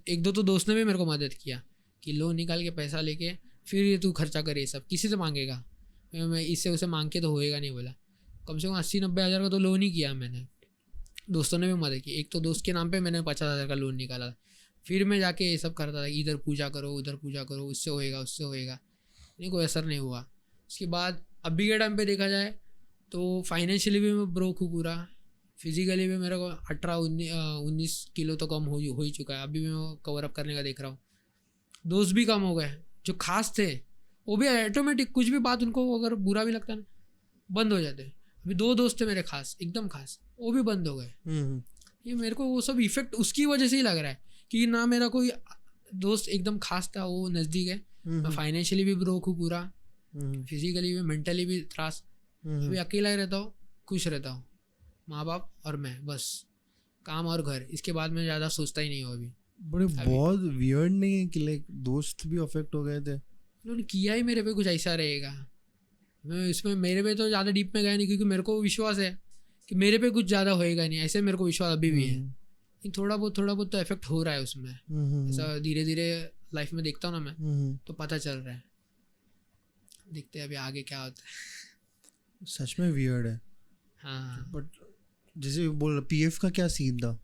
एक दो तो दोस्त ने भी मेरे को मदद किया कि लोन निकाल के पैसा लेके फिर ये तू खर्चा करे, ये सब किसी से मांगेगा, मैं इससे उसे मांग के तो होएगा नहीं बोला। कम से कम 80-90 हज़ार का तो लोन ही किया मैंने, दोस्तों ने भी मदद की। एक तो दोस्त के नाम पे मैंने 50,000 का लोन निकाला, फिर मैं जाके ये सब करता था, इधर पूजा करो उधर पूजा करो, उससे होएगा उससे होएगा, नहीं कोई असर नहीं हुआ। उसके बाद अभी के टाइम पे देखा जाए तो फाइनेंशियली भी मैं ब्रोक हूँ पूरा, फिजिकली भी मेरे को 18-19 किलो तो कम हो ही चुका है, अभी भी मैं कवर अप करने का देख रहा हूँ। दोस्त भी कम हो गए जो खास थे, वो भी ऑटोमेटिक कुछ भी बात उनको अगर बुरा भी लगता है ना बंद हो जाते। अभी 2 दोस्त थे मेरे खास, एकदम खास, वो भी बंद हो गए। ये मेरे को वो सब इफेक्ट उसकी वजह से ही लग रहा है कि ना मेरा कोई दोस्त एकदम खास था वो नज़दीक है, मैं फाइनेंशियली भी ब्रोक हूँ पूरा, फिजिकली भी मेंटली भी त्रास। अभी अकेला ही रहता हूँ, खुश रहता हूँ, माँ बाप और मैं, बस काम और घर, इसके बाद मैं ज़्यादा सोचता ही नहीं हूँ अभी। बड़े बहुत वियर्ड नहीं है कि लाइक दोस्त भी अफेक्ट हो गए थे? उन्होंने किया ही मेरे पे कुछ ऐसा रहेगा, मैं इसमें मेरे पे तो ज़्यादा डीप में गया नहीं, क्योंकि मेरे को विश्वास है कि मेरे पे कुछ ज़्यादा होएगा नहीं, ऐसे मेरे को विश्वास अभी भी है। थोड़ा बहुत तो इफेक्ट हो रहा है उसमें, ऐसा धीरे धीरे लाइफ में देखता हूँ ना मैं, तो पता चल रहा है। देखते हैं अभी आगे क्या होता है। सच में वियर्ड है। हाँ बट जैसे बोल PF का क्या सीन था?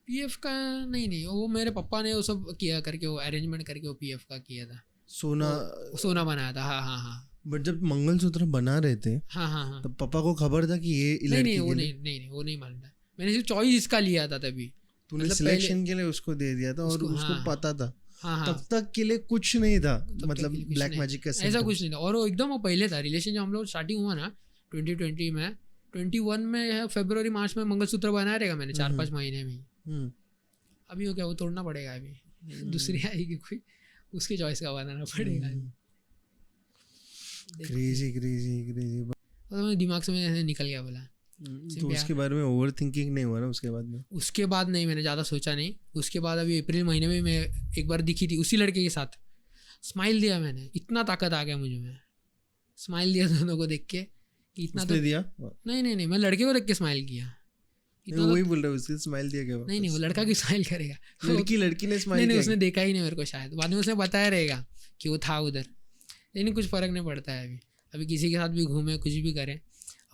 PF का नहीं, वो मेरे पापा ने वो सब किया करके, वो अरेंजमेंट करके वो PF का किया था, सोना बनाया था। हाँ बट जब मंगलसूत्र बना रहे थे हाँ तब पापा को खबर था कि ये नहीं वो नहीं मालूम था। मैंने सिर्फ चॉइस इसका लिया था तभी। तूने मतलब सिलेक्शन के लिए उसको दे दिया था और उसको पता था? हाँ तब तक के लिए कुछ नहीं था, मतलब ब्लैक मैजिक का ऐसा कुछ नहीं था। और वो एकदम वो पहले था रिलेशन, जब हम लोग स्टार्टिंग हुआ ना 2020 में, 21 में फरवरी मार्च में मंगलसूत्र बनाया रहेगा मैंने 4-5 महीने में। अभी वो क्या, वो तोड़ना पड़ेगा अभी, दूसरी आएगी कोई, उसकी चॉइस का बनाना पड़ेगा। क्रेजी तो दिमाग से मैंने निकल गया बोला। तो उसके बारे में ओवर थिंकिंग नहीं हुआ ना उसके बाद में? उसके बाद नहीं, मैंने ज़्यादा सोचा नहीं। उसके बाद अभी अप्रैल महीने में मैं एक बार दिखी थी उसी लड़के के साथ, स्माइल दिया मैंने, इतना ताकत आ गया मुझे, मैं स्माइल दिया दोनों को देख के कि इतना तो दिया। नहीं मैं लड़के को देख के स्माइल किया, इतना वही तो बोल रहा हूँ, उसकी स्माइल दिया क्या नहीं वो वापस? लड़का की स्माइल करेगा वो- लड़की ने नहीं स्माइल नहीं किया उसने देखा ही नहीं मेरे को, शायद बाद में उसने बताया रहेगा कि वो था उधर। लेकिन कुछ फ़र्क नहीं पड़ता है अभी। अभी किसी के साथ भी घूमे कुछ भी करें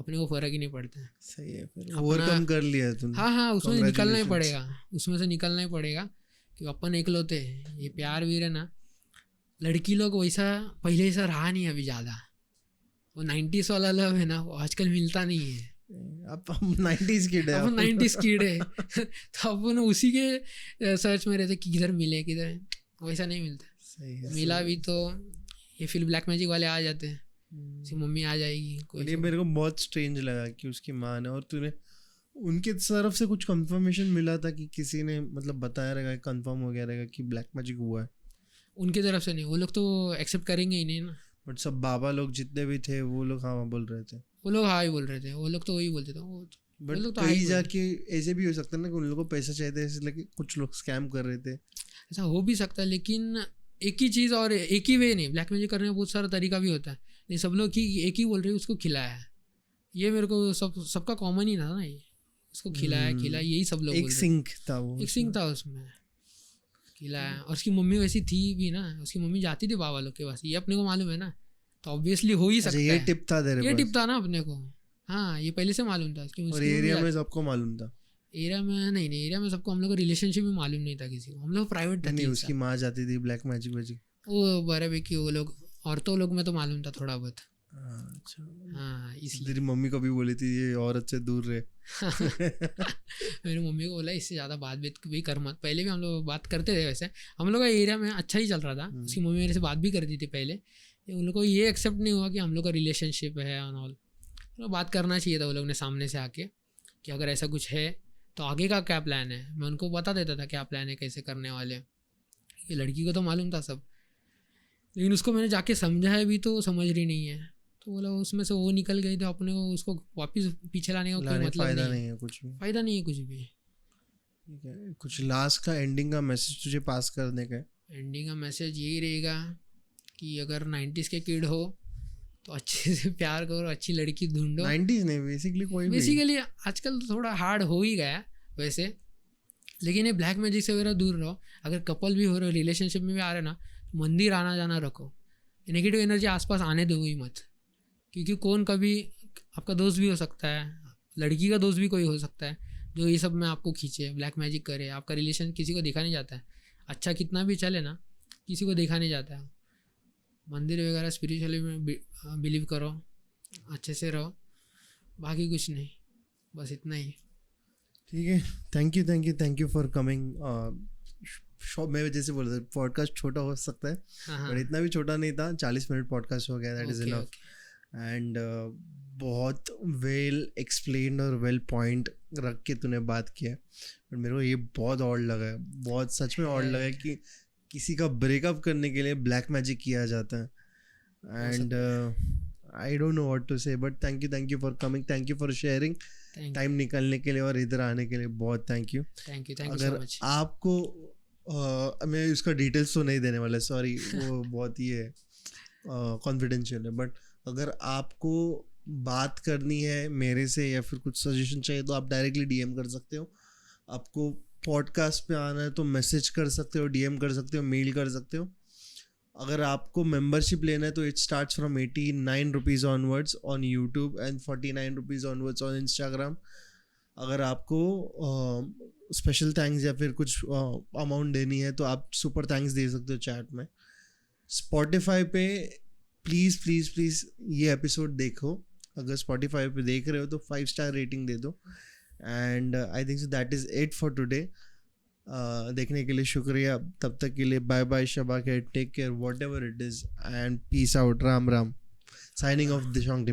अपने को फ़र्क ही नहीं पड़ता है। सही है, फिर अपना- ओवरकम कर लिया है तूने। हाँ उसमें से निकलना ही Congratulations. पड़ेगा, उसमें से निकलना ही पड़ेगा कि अपन एकलौते हैं। ये प्यार वीर है ना, लड़की लोग वैसा पहले ऐसा रहा नहीं अभी ज़्यादा। वो 90s वाला लव है ना वो आजकल मिलता नहीं है। अब हम 90s किड है। अपन 90s कीड़े हैं। तो अपन उसी के सर्च में रहते कि किधर मिले किधर है। वैसा नहीं मिलता। सही है, मिला सही भी तो ये फिर ब्लैक मैजिक वाले आ जाते हैं, है। उसकी मम्मी आ जाएगी कोई और ये मेरे को बहुत स्ट्रेंज लगा कि उसकी माँ ने, और तूने उनके तरफ से कुछ कंफर्मेशन मिला था कि किसी ने मतलब बताया रहेगा, कंफर्म हो गया रहेगा कि ब्लैक मैजिक हुआ है? उनकी तरफ से नहीं, वो लोग तो एक्सेप्ट करेंगे ही नहीं ना। बट सब बाबा लोग जितने भी थे वो लोग हाँ बोल रहे थे। वो लोग हाँ ही बोल रहे थे, वो लोग तो वही बोलते थे बट लोग तो हाँ ही कहीं बोल जाके ऐसे भी हो सकता है ना कि उन लोगों को पैसा चाहिए था, इसलिए कि कुछ लोग स्कैम कर रहे थे। ऐसा हो भी सकता है, लेकिन एक ही चीज़ और एक ही वे नहीं, ब्लैक मैजिक करने का बहुत सारा तरीका भी होता है। नहीं सब लोग की एक ही बोल रहे हैं उसको खिलाया है, ये मेरे को सबका कॉमन ही था ना ये, उसको खिलाया यही सब लोग एक बोल रहे सिंक था वो, थे। एक सिंह था उसमें, खिलाया। और उसकी मम्मी वैसी थी भी ना, उसकी मम्मी जाती थी बाबा लोग के पास, ये अपने को मालूम है ना, तो ऑब्वियसली हो ही अच्छा, सकता ये है। टिप था तेरे ये पास? टिप था ना अपने को, हाँ ये पहले से मालूम था। और एरिया में सबको मालूम था? एरिया में नहीं, एरिया में सबको, हम लोग का रिलेशनशिप भी मालूम नहीं था किसी को, हम लोग प्राइवेट था। नहीं, उसकी माँ जाती थी ब्लैक मैजिक मैजिक। वो बराबर कि वो लोग औरतों लोग में तो मालूम था थोड़ा बहुत। अच्छा, हाँ इसलिए तेरी मम्मी को भी बोली थी ये औरत से दूर रहे। मेरी मम्मी को बोला इससे ज़्यादा बात भी कर मत। पहले भी हम लोग बात करते थे, वैसे हम लोग का एरिया में अच्छा ही चल रहा था। उसकी मम्मी मेरे से बात भी करती थी पहले, उन लोग को ये एक्सेप्ट नहीं हुआ कि हम लोग का रिलेशनशिप है एंड ऑल। तो बात करना चाहिए था वो लोग ने सामने से आके कि अगर ऐसा कुछ है तो आगे का क्या प्लान है। मैं उनको बता देता था क्या प्लान है, कैसे करने वाले। ये लड़की को तो मालूम था सब, लेकिन उसको मैंने जाके समझाया भी तो समझ रही नहीं है। तो बोला उसमें से वो निकल गई, तो अपने को उसको वापस पीछे लाने का कोई मतलब फायदा नहीं है कुछ भी। फ़ायदा नहीं है कुछ भी। ठीक है, कुछ लास्ट का एंडिंग का मैसेज तुझे पास करने का है? एंडिंग का मैसेज यही रहेगा कि अगर 90s के किड हो तो अच्छे से प्यार करो, अच्छी लड़की ढूंढो। 90s नहीं, बेसिकली कोई भी। बेसिकली आजकल तो थोड़ा हार्ड हो ही गया है वैसे, लेकिन ये ब्लैक मैजिक से वगैरह दूर रहो। अगर कपल भी हो रहे हो, रिलेशनशिप में भी आ रहे ना, मंदिर आना जाना रखो। नेगेटिव एनर्जी आसपास आने दो ही मत, क्योंकि कौन कभी आपका दोस्त भी हो सकता है, लड़की का दोस्त भी कोई हो सकता है जो ये सब में आपको खींचे, ब्लैक मैजिक करे। आपका रिलेशन किसी को देखा नहीं जाता है, अच्छा कितना भी चले ना किसी को देखा नहीं जाता है। मंदिर वगैरह स्पिरिचुअली में बिलीव करो, अच्छे से रहो, बाकी कुछ नहीं, बस इतना ही। ठीक है, थैंक यू फॉर कमिंग। मैं जैसे बोल रहा था पॉडकास्ट छोटा हो सकता है, हाँ बट इतना भी छोटा नहीं था। 40 मिनट पॉडकास्ट हो गया, दैट इज इनफ। एंड बहुत वेल एक्सप्लेन और वेल पॉइंट रख के तूने बात किया। बट मेरे को ये बहुत ऑड लगा है, बहुत सच में ऑड लगा है कि किसी का ब्रेकअप करने के लिए ब्लैक मैजिक किया जाता है। And I don't know what to say, but thank you for coming, thank you for sharing, time निकालने के लिए और इधर आने के लिए बहुत थैंक यू। अगर आपको मैं उसका डिटेल्स तो नहीं देने वाला, सॉरी, वो बहुत ही है कॉन्फिडेंशियल है। बट अगर आपको बात करनी है मेरे से या फिर कुछ सजेशन चाहिए तो आप डायरेक्टली डीएम कर सकते हो। आपको पॉडकास्ट पे आना है तो मैसेज कर सकते हो, डीएम कर सकते हो, मेल कर सकते हो। अगर आपको मेंबरशिप लेना है तो it starts from 89 rupees onwards on YouTube and 49 rupees onwards on Instagram. अगर आपको स्पेशल थैंक्स या फिर कुछ अमाउंट देनी है तो आप सुपर थैंक्स दे सकते हो चैट में। स्पॉटिफाई पे प्लीज़ ये एपिसोड देखो। अगर स्पॉटिफाई पे देख रहे हो तो 5 स्टार रेटिंग दे दो। And I think so that is it for today. देखने के लिए शुक्रिया। तब तक के लिए बाय बाय, शबा care, take care, whatever it is, and peace out. Ram Ram. Signing off Dishang team.